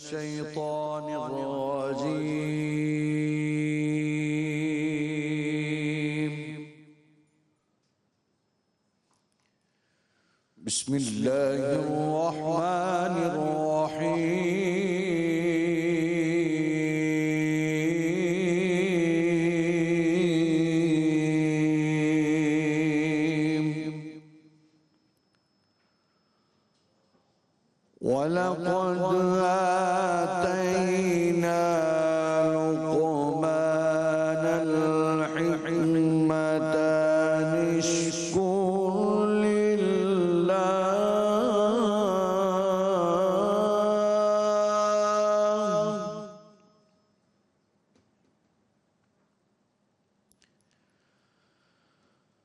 الشيطان الرجيم. بسم الله الرحمن الرحيم. ولقد آتينا لقمان الحكمة أن اشكر لله.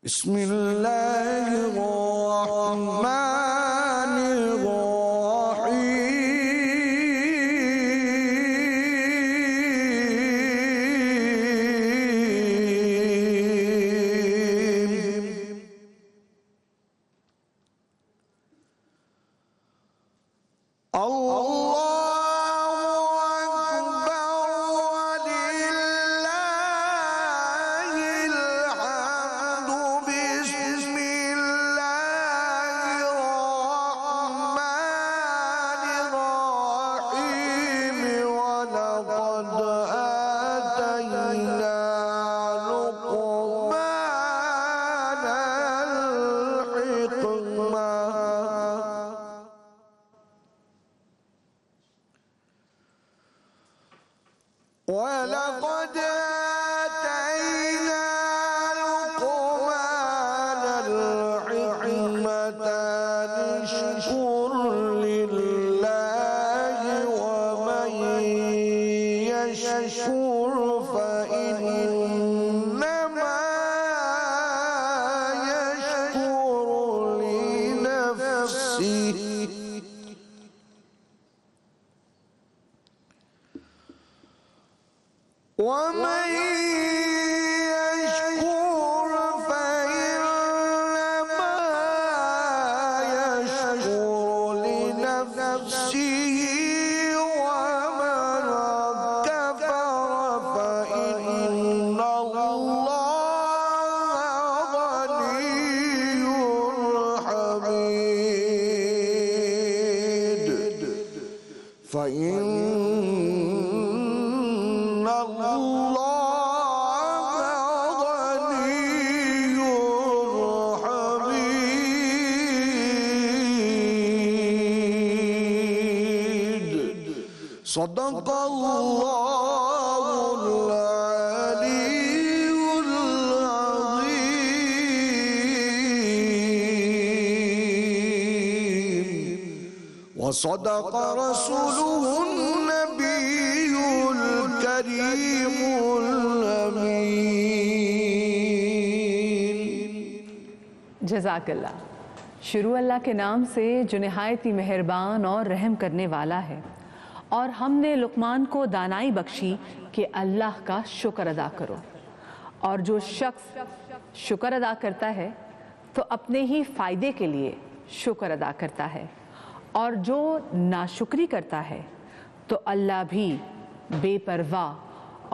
بسم الله الرحمن ولقد آتينا لقمان الحكمة أن اشكر لله ومن يشكر فإنما يشكر لنفسه ومن يشكر فإنما يشكر لنفسه ومن كفر فإن الله غني حميد. فإن صدق الله العلي العظيم وصدق رسوله النبي الكريم الأمين. جزاک اللہ. شروع اللہ کے نام سے جو نہایت ہی مہربان اور رحم کرنے والا ہے. اور ہم نے لقمان کو دانائی بخشی کہ اللہ کا شکر ادا کرو. اور جو شخص شکر ادا کرتا ہے تو اپنے ہی فائدے کے لیے شکر ادا کرتا ہے، اور جو ناشکری کرتا ہے تو اللہ بھی بے پرواہ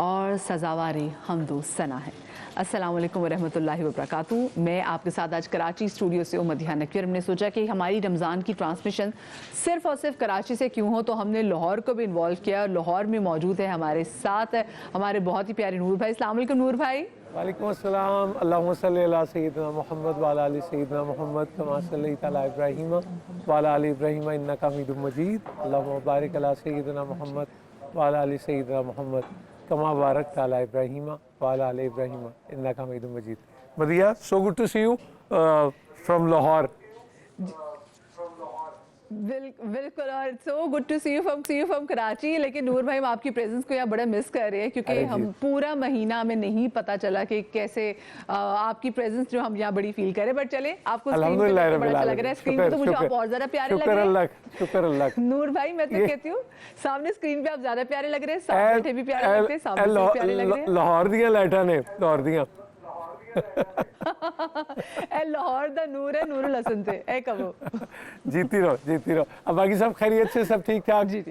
اور سزاوار حمد و ثنا ہے. السلام علیکم ورحمۃ اللہ وبرکاتہ. میں آپ کے ساتھ آج کراچی اسٹوڈیو سے مدیحہ نقوی. ہم نے سوچا کہ ہماری رمضان کی ٹرانسمیشن صرف اور صرف کراچی سے کیوں ہو، تو ہم نے لاہور کو بھی انوالو کیا. لاہور میں موجود ہے ہمارے ساتھ ہمارے بہت ہی پیارے نور بھائی. السلام علیکم نور بھائی. وعلیکم السلام. اللہم صلی علی سیدنا محمد وعلی آل سیدنا محمد کما صلیت علی ابراہیم وعلی آل ابراہیم انک حمید مجید. اللہم بارک علی سیدنا محمد وعلی آل سیدنا محمد کما بارکت علی ابراہیم وعلی آل ابراہیم انک حمید مجید. Madiha, so good to see you from Lahore. بالکل, اور so good to see you from Karachi. لیکن نور بھائی ہم آپ کی پریزنس کو یہاں بڑا مس کر رہے ہیں, کیونکہ ہم پورا مہینہ ہمیں نہیں پتا چلا کہ کیسے آپ کی پریزنس جو ہم یہاں بڑی فیل کریں. بٹ چلے, آپ کو اسکرین پہ بڑا اچھا لگ رہا ہے. اسکرین پہ تو مجھے آپ اور زیادہ پیارے لگ رہے ہیں. شکر اللہ. نور بھائی میں تو کہتی ہوں سامنے اسکرین پہ آپ زیادہ پیارے لگ رہے ہیں, ساتھ بیٹھے بھی پیارے لگتے ہیں, سامنے سے پیارے لگ رہے ہیں. لاہور دیاں لائٹاں نے, لاہور دیاں. اے لاہور دا نور ہے, نور الحسن تے اے کبو. جیتی رہو, جیتی رہو. اب باقی سب خیریت سے, سب ٹھیک ٹھاک؟ جی جی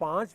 5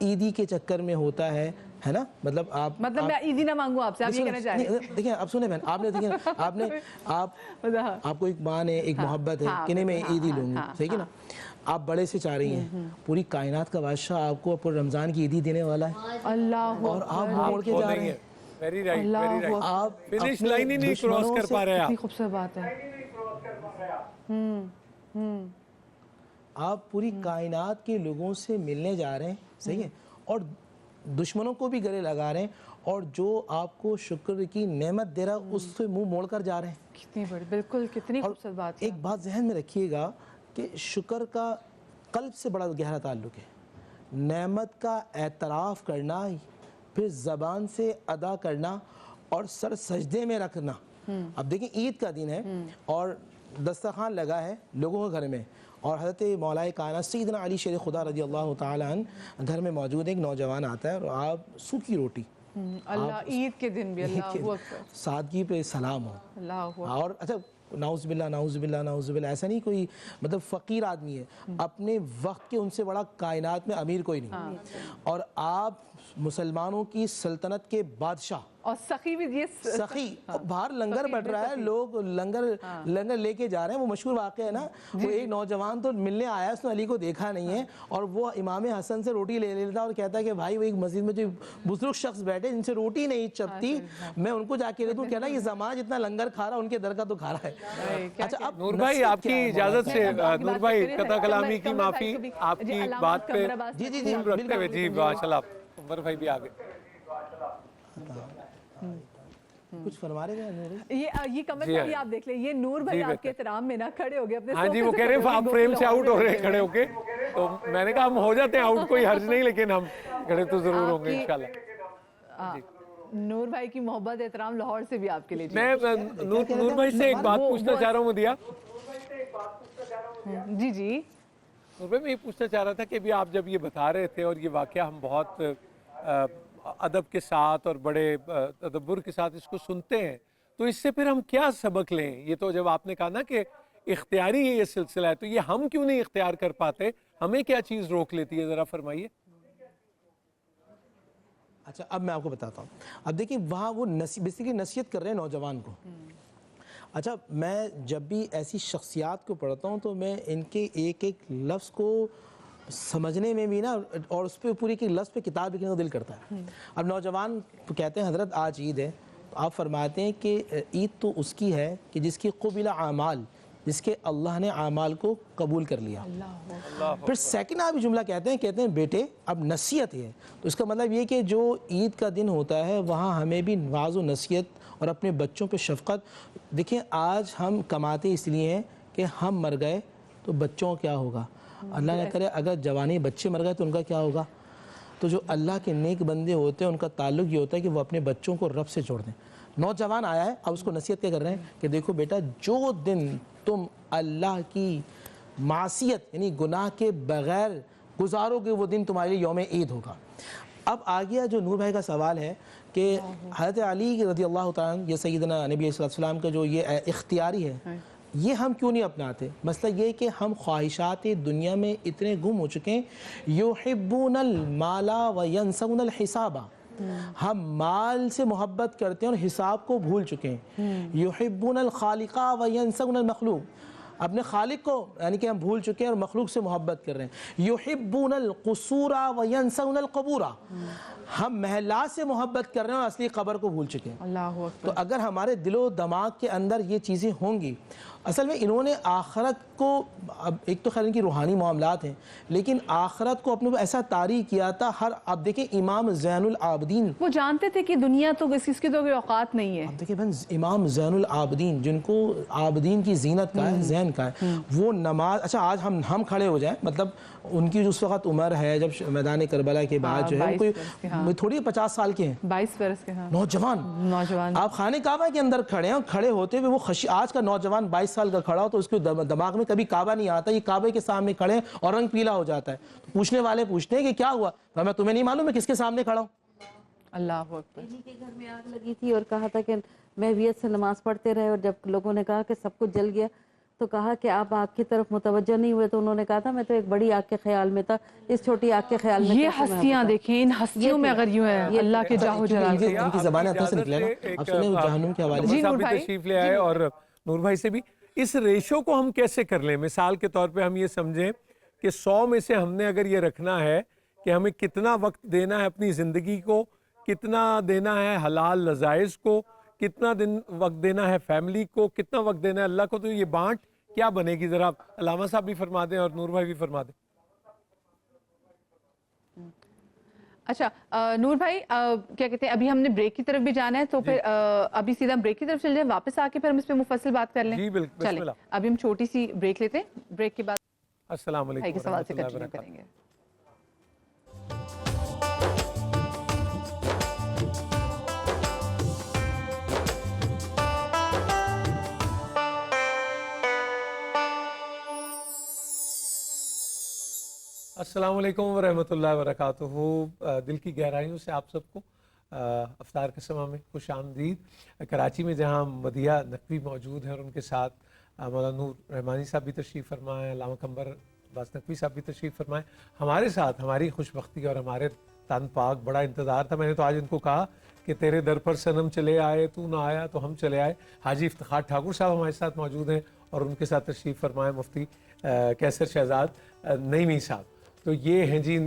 عیدی کے چکر میں ہوتا ہے نا، مطلب آپ مطلب میں عیدی نہ مانگوں آپ سے، آپ یہ کہنا چاہ رہے ہیں؟ دیکھیں اب سنیں بہن، آپ نے دیکھیں آپ کو ایک ماں ہے، ایک محبت ہے کہ نہیں میں عیدی لوں گی، صحیح ہے نا، آپ بڑے سے چاہ رہی ہیں، پوری کائنات کا بادشاہ آپ کو پورے رمضان کی عیدی دینے والا ہے، اللہ اور آپ موڑ کے جا رہے ہیں. Very right, very right. آپ فنش لائن ہی نہیں کراس کر پا رہے کتنی آپ. خوبصورت بات ہے. آپ پوری کائنات کے لوگوں سے ملنے جا رہے ہیں، صحیح ہے، اور دشمنوں کو بھی گلے لگا رہے ہیں، اور جو آپ کو شکر کی نعمت دے رہا ہے اس سے منہ موڑ کر جا رہے ہیں. کتنی بڑی، بالکل کتنی خوبصورت بات ہے. ایک بات ذہن میں رکھیے گا کہ شکر کا قلب سے بڑا گہرا تعلق ہے. نعمت کا اعتراف کرنا، پھر زبان سے ادا کرنا اور سر سجدے میں رکھنا. اب دیکھیں عید کا دن ہے اور دسترخوان لگا ہے لوگوں کے گھر میں، اور حضرت مولا کائنات سیدنا علی شیر خدا رضی اللہ تعالیٰ عنہ گھر میں موجود ہے. ایک نوجوان آتا ہے اور آپ سوکھی روٹی، اللہ عید کے دن بھی، اللہ اکبر، سادگی پہ سلام ہو. اللہ اکبر. اور اچھا نعوذ باللہ نعوذ باللہ نعوذ باللہ، ایسا نہیں کوئی مطلب فقیر آدمی ہے، اپنے وقت کے ان سے بڑا کائنات میں امیر کوئی نہیں، اور آپ مسلمانوں کی سلطنت کے بادشاہ، اور سخی بھی، یہ سخی، باہر لنگر بٹ رہا ہے، لوگ لنگر لے کے جا رہے ہیں. وہ مشہور واقعہ ہے نا، وہ ایک نوجوان تو ملنے آیا، اس نے علی کو دیکھا نہیں ہے، اور وہ امام حسن سے روٹی لے لیتا اور کہتا ہے کہ بھائی وہ ایک مسجد میں جو بزرگ شخص بیٹھے جن سے روٹی نہیں چپتی، میں ان کو جا کے دے دوں. کہنا یہ زمانہ جتنا لنگر کھا رہا ان کے در کا تو کھا رہا ہے. اچھا اب نور بھائی آپ کی اجازت سے، نور بھائی قطع کلامی کی معافی، آپ کی بات پہ جی رکھتے ہوئے، جی ماشاءاللہ عمر بھائی بھی آگے کچھ فرما رہے ہیں. یہ کمر بھی آپ دیکھ لیں، یہ نور بھائی آپ کے احترام میں نہ کھڑے ہو گئے اپنے. ہاں جی، وہ کہہ رہے ہیں آپ فریم سے آؤٹ ہو رہے ہیں کھڑے ہو کے، تو میں نے کہا ہم ہو جاتے ہیں آؤٹ، کوئی حرج نہیں، لیکن ہم کھڑے تو ضرور ہوں گے انشاءاللہ. نور بھائی کی محبت احترام لاہور سے بھی آپ کے لیے. میں نور بھائی سے ایک بات پوچھنا چاہ رہا ہوں مدیہ. جی جی نور بھائی میں یہ پوچھنا چاہ رہا تھا کہ ابھی آپ جب یہ بتا رہے تھے اور یہ واقعہ ہم بہت ادب کے ساتھ اور بڑے تدبر کے ساتھ اس کو سنتے ہیں، تو اس سے پھر ہم کیا سبق لیں؟ یہ تو جب آپ نے کہا نا کہ اختیاری ہے یہ سلسلہ ہے، تو یہ ہم کیوں نہیں اختیار کر پاتے؟ ہمیں کیا چیز روک لیتی ہے، ذرا فرمائیے. اچھا اب میں آپ کو بتاتا ہوں. اب دیکھیں وہاں وہ بیسیکلی نصیحت کر رہے ہیں نوجوان کو. اچھا میں جب بھی ایسی شخصیات کو پڑھتا ہوں تو میں ان کے ایک ایک لفظ کو سمجھنے میں بھی نا، اور اس پہ پوری کی لفظ پہ کتاب لکھنے کا دل کرتا ہے. اب نوجوان کہتے ہیں حضرت آج عید ہے، تو آپ فرماتے ہیں کہ عید تو اس کی ہے کہ جس کی قبل اعمال، جس کے اللہ نے اعمال کو قبول کر لیا. پھر سیکنڈ آپ جملہ کہتے ہیں بیٹے اب نصیحت ہے، تو اس کا مطلب یہ کہ جو عید کا دن ہوتا ہے وہاں ہمیں بھی نواز و نصیحت اور اپنے بچوں پہ شفقت. دیکھیں آج ہم کماتے اس لیے ہیں کہ ہم مر گئے تو بچوں کیا ہوگا، اللہ نہ کرے اگر جوانی بچے مر گئے تو ان کا کیا ہوگا. تو جو اللہ کے نیک بندے ہوتے ہیں ان کا تعلق یہ ہوتا ہے کہ وہ اپنے بچوں کو رب سے جوڑ دیں. نوجوان آیا ہے، اب اس کو نصیحت کیا کر رہے ہیں کہ دیکھو بیٹا، جو دن تم اللہ کی معصیت یعنی گناہ کے بغیر گزارو گے وہ دن تمہارے لیے یوم عید ہوگا. اب آ گیا جو نور بھائی کا سوال ہے کہ حضرت علی رضی اللہ تعالیٰ عنہ، یہ سیدنا نبی صلی اللہ علیہ وسلم کا جو یہ اختیاری ہے، یہ ہم کیوں نہیں اپناتے؟ مسئلہ یہ کہ ہم خواہشات دنیا میں اتنے گم ہو چکے ہیں. یحبون المال وینسون الحساب، ہم مال سے محبت کرتے ہیں اور حساب کو بھول چکے ہیں. یحبون الخالق وینسون المخلوق، اپنے خالق کو یعنی کہ ہم بھول چکے ہیں اور مخلوق سے محبت کر رہے ہیں. یحبون القصور وینسون القبور، ہم محلات سے محبت کر رہے ہیں اور اصلی قبر کو بھول چکے ہیں. اللہ اکبر. تو اگر ہمارے دل و دماغ کے اندر یہ چیزیں ہوں گی، اصل میں انہوں نے آخرت کو، اب ایک تو خیر ان کی روحانی معاملات ہیں، لیکن آخرت کو اپنے ایسا طاری کیا تھا. اب دیکھیں امام زین العابدین، وہ جانتے تھے کہ دنیا تو اس کی تو کوئی اوقات نہیں ہے. اب دیکھیں بہن امام زین العابدین جن کو عابدین کی زینت کا ہے، ذہن کا ہے، وہ نماز، اچھا آج ہم کھڑے ہو جائیں، مطلب ان کی اس وقت عمر ہے جب میدان کربلا کے بعد جو ہے کوئی تھوڑی 50 سال کے ہیں، 22 برس کے. نوجوان آپ خانے کعبہ کے اندر کھڑے ہیں، کھڑے ہوتے ہوئے وہ آج کا نوجوان 22 سال کا کھڑا ہو تو اس کے دماغ میں کبھی کعبہ نہیں آتا، یہ کعبے کے سامنے کھڑے ہیں اور رنگ پیلا ہو جاتا ہے. تو پوچھنے والے پوچھتے ہیں کہ کیا ہوا؟ میں تمہیں نہیں معلوم میں کس کے سامنے کھڑا ہوں؟ اللہ اکبر. انہی کے گھر میں آگ لگی تھی اور کہا تھا کہ محویت سے نماز پڑھتے رہے، اور جب لوگوں نے کہا کہ سب کچھ جل گیا تو کہا کہ آپ آگ کی طرف متوجہ نہیں ہوئے، تو انہوں نے کہا تھا میں تو ایک بڑی آگ کے خیال میں تھا، اس چھوٹی آگ کے خیال میں یہ کیسے میں ہستیاں ہوتا؟ دیکھیں، ان ہستیوں میں اگر یوں ہے اللہ کے جاہو جلال سے. ان کی زبان ہاتھوں سے نکلے نا. آپ سنیں جہنم کے حوالے سے. جی نور بھائی تشریف لے آئے اور نور بھائی سے بھی اس ریشو کو ہم کیسے کر لیں. مثال کے طور پہ ہم یہ سمجھیں کہ 100 میں سے ہم نے اگر یہ رکھنا ہے کہ ہمیں کتنا وقت دینا ہے اپنی زندگی کو، کتنا دینا ہے حلال لذائذ کو، کتنا وقت دینا ہے فیملی کو، کتنا وقت دینا ہے اللہ کو، تو یہ بانٹ کیا بنے گی؟ ذرا علامہ صاحب بھی فرما دیں اور نور بھائی بھی فرما دیں. اچھا نور بھائی کیا کہتے ہیں، ابھی ہم نے بریک کی طرف بھی جانا ہے، تو پھر ابھی سیدھا بریک کی طرف چل جائیں، واپس آ کے پھر ہم اس پہ مفصل بات کر لیں. جی بالکل، بسم چلیں اللہ. ابھی ہم چھوٹی سی بریک لیتے ہیں، بریک کے بعد السلام بھائی علیکم کے سوال سے ورحمۃ اللہ کنٹینیو وبرکاتہ. کریں گے. السلام علیکم ورحمۃ اللہ وبرکاتہ. دل کی گہرائیوں سے آپ سب کو افطار کا سماں میں خوش آمدید. کراچی میں جہاں مدیہ نقوی موجود ہیں اور ان کے ساتھ مولانا نور رحمانی صاحب بھی تشریف فرمائے، علامہ قمر عباس نقوی صاحب بھی تشریف فرمائے. ہمارے ساتھ ہماری خوش بختی اور ہمارے تن پاک بڑا انتظار تھا. میں نے تو آج ان کو کہا کہ تیرے در پر صنم چلے آئے، تو نہ آیا تو ہم چلے آئے. حاجی افتخار ٹھاکر صاحب ہمارے ساتھ موجود ہیں اور ان کے ساتھ تشریف فرمائے مفتی کیسر شہزاد نعیمی صاحب. تو یہ ہیں جی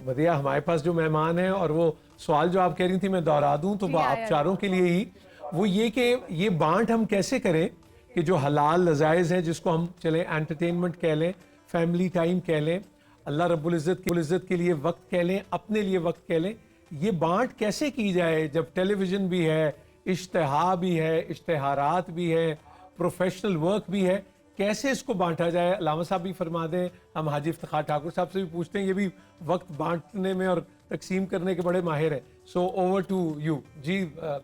مدیہ ہمارے پاس جو مہمان ہیں. اور وہ سوال جو آپ کہہ رہی تھی میں دہرا دوں تو آپ چاروں کے لیے ہی، وہ یہ کہ یہ بانٹ ہم کیسے کریں کہ جو حلال لذائذ ہیں، جس کو ہم چلیں انٹرٹینمنٹ کہہ لیں، فیملی ٹائم کہہ لیں، اللہ رب العزت کے لیے وقت کہہ لیں، اپنے لیے وقت کہہ لیں، یہ بانٹ کیسے کی جائے جب ٹیلی ویژن بھی ہے، اشتہا بھی ہے، اشتہارات بھی ہے، پروفیشنل ورک بھی ہے. کیسے اس کو بانٹا جائے؟ علامہ صاحب بھی فرما دیں. ہم حاجی افتخار ٹھاکر صاحب سے بھی پوچھتے ہیں، یہ بھی وقت بانٹنے میں اور تقسیم کرنے کے بڑے ماہر ہیں. سو اوور ٹو یو. جی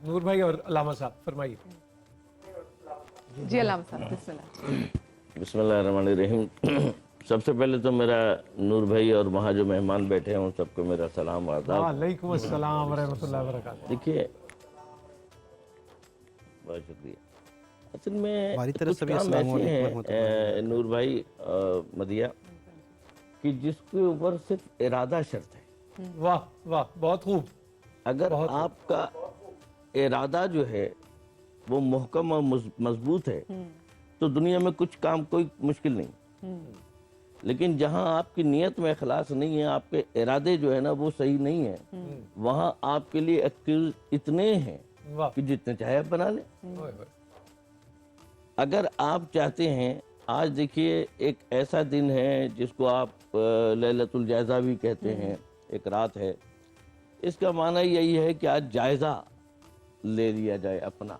نور بھائی اور علامہ صاحب فرمائیے. جی علامہ صاحب بسم اللہ. بسم اللہ الرحمن الرحیم. سب سے پہلے تو میرا نور بھائی اور وہاں جو مہمان بیٹھے ہیں ان سب کو میرا سلام و آداب. وعلیکم السلام ورحمۃ اللہ وبرکاتہ. دیکھیے بہت شکریہ. اصل میں ہماری طرف کچھ سے بھی کام السلام ایسے علیکم ہیں نور بھائی مدیہ کہ جس کے اوپر صرف ارادہ شرط ہے. واہ واہ بہت خوب. اگر آپ کا ارادہ جو ہے وہ محکم اور مضبوط ہے تو دنیا میں کچھ کام کوئی مشکل نہیں. لیکن جہاں آپ کی نیت میں اخلاص نہیں ہے، آپ کے ارادے جو ہے نا وہ صحیح نہیں ہے، وہاں آپ کے لیے ایکسکیوز اتنے ہیں کہ جتنے چاہے آپ بنا لیں. اگر آپ چاہتے ہیں، آج دیکھیے ایک ایسا دن ہے جس کو آپ لیلۃ الجائزہ بھی کہتے ہیں، ایک رات ہے. اس کا معنی یہی ہے کہ آج جائزہ لے لیا جائے اپنا.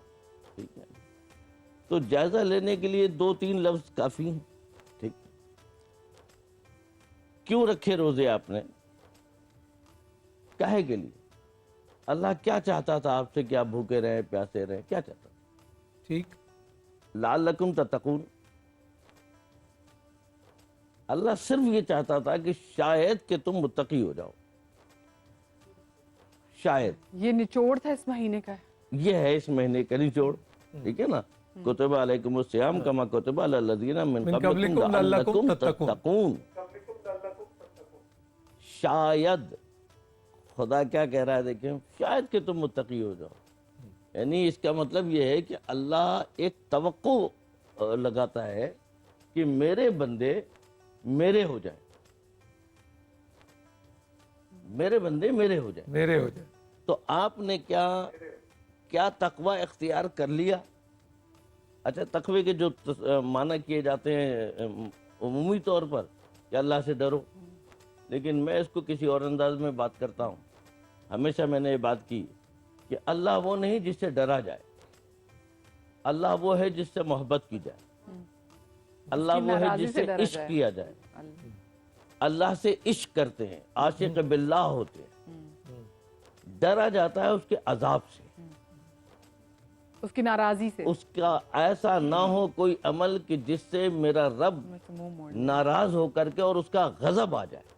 ٹھیک ہے، تو جائزہ لینے کے لیے 2-3 لفظ کافی ہیں. ٹھیک، کیوں رکھے روزے آپ نے؟ کاہے کے لیے؟ اللہ کیا چاہتا تھا آپ سے کہ آپ بھوکے رہیں، پیاسے رہیں؟ کیا چاہتا تھا؟ ٹھیک. لعلکم تتقون. اللہ صرف یہ چاہتا تھا کہ شاید کہ تم متقی ہو جاؤ. شاید یہ نچوڑ تھا اس مہینے کا. یہ ہے اس مہینے کا نچوڑ. ٹھیک ہے نا. کتب علیکم الصیام کما کتب علی الذین من قبلکم لعلکم تتقون. شاید خدا کیا کہہ رہا ہے دیکھیں، شاید کہ تم متقی ہو جاؤ. یعنی اس کا مطلب یہ ہے کہ اللہ ایک توقع لگاتا ہے کہ میرے بندے میرے ہو جائیں، میرے بندے میرے ہو جائیں. میرے ہو جائے. تو آپ نے کیا تقوی اختیار کر لیا؟ اچھا، تقوی کے جو معنی کیے جاتے ہیں عمومی طور پر کہ اللہ سے ڈرو، لیکن میں اس کو کسی اور انداز میں بات کرتا ہوں. ہمیشہ میں نے یہ بات کی کہ اللہ وہ نہیں جس سے ڈرا جائے، اللہ وہ ہے جس سے محبت کی جائے، اللہ وہ ہے جس سے عشق کیا جائے. اللہ سے عشق کرتے ہیں، عاشق باللہ ہوتے ہیں. ڈرا جاتا ہے اس کے عذاب سے، اس کی ناراضی سے. اس کا ایسا نہ ہو کوئی عمل کہ جس سے میرا رب ناراض ہو کر کے اور اس کا غضب آ جائے.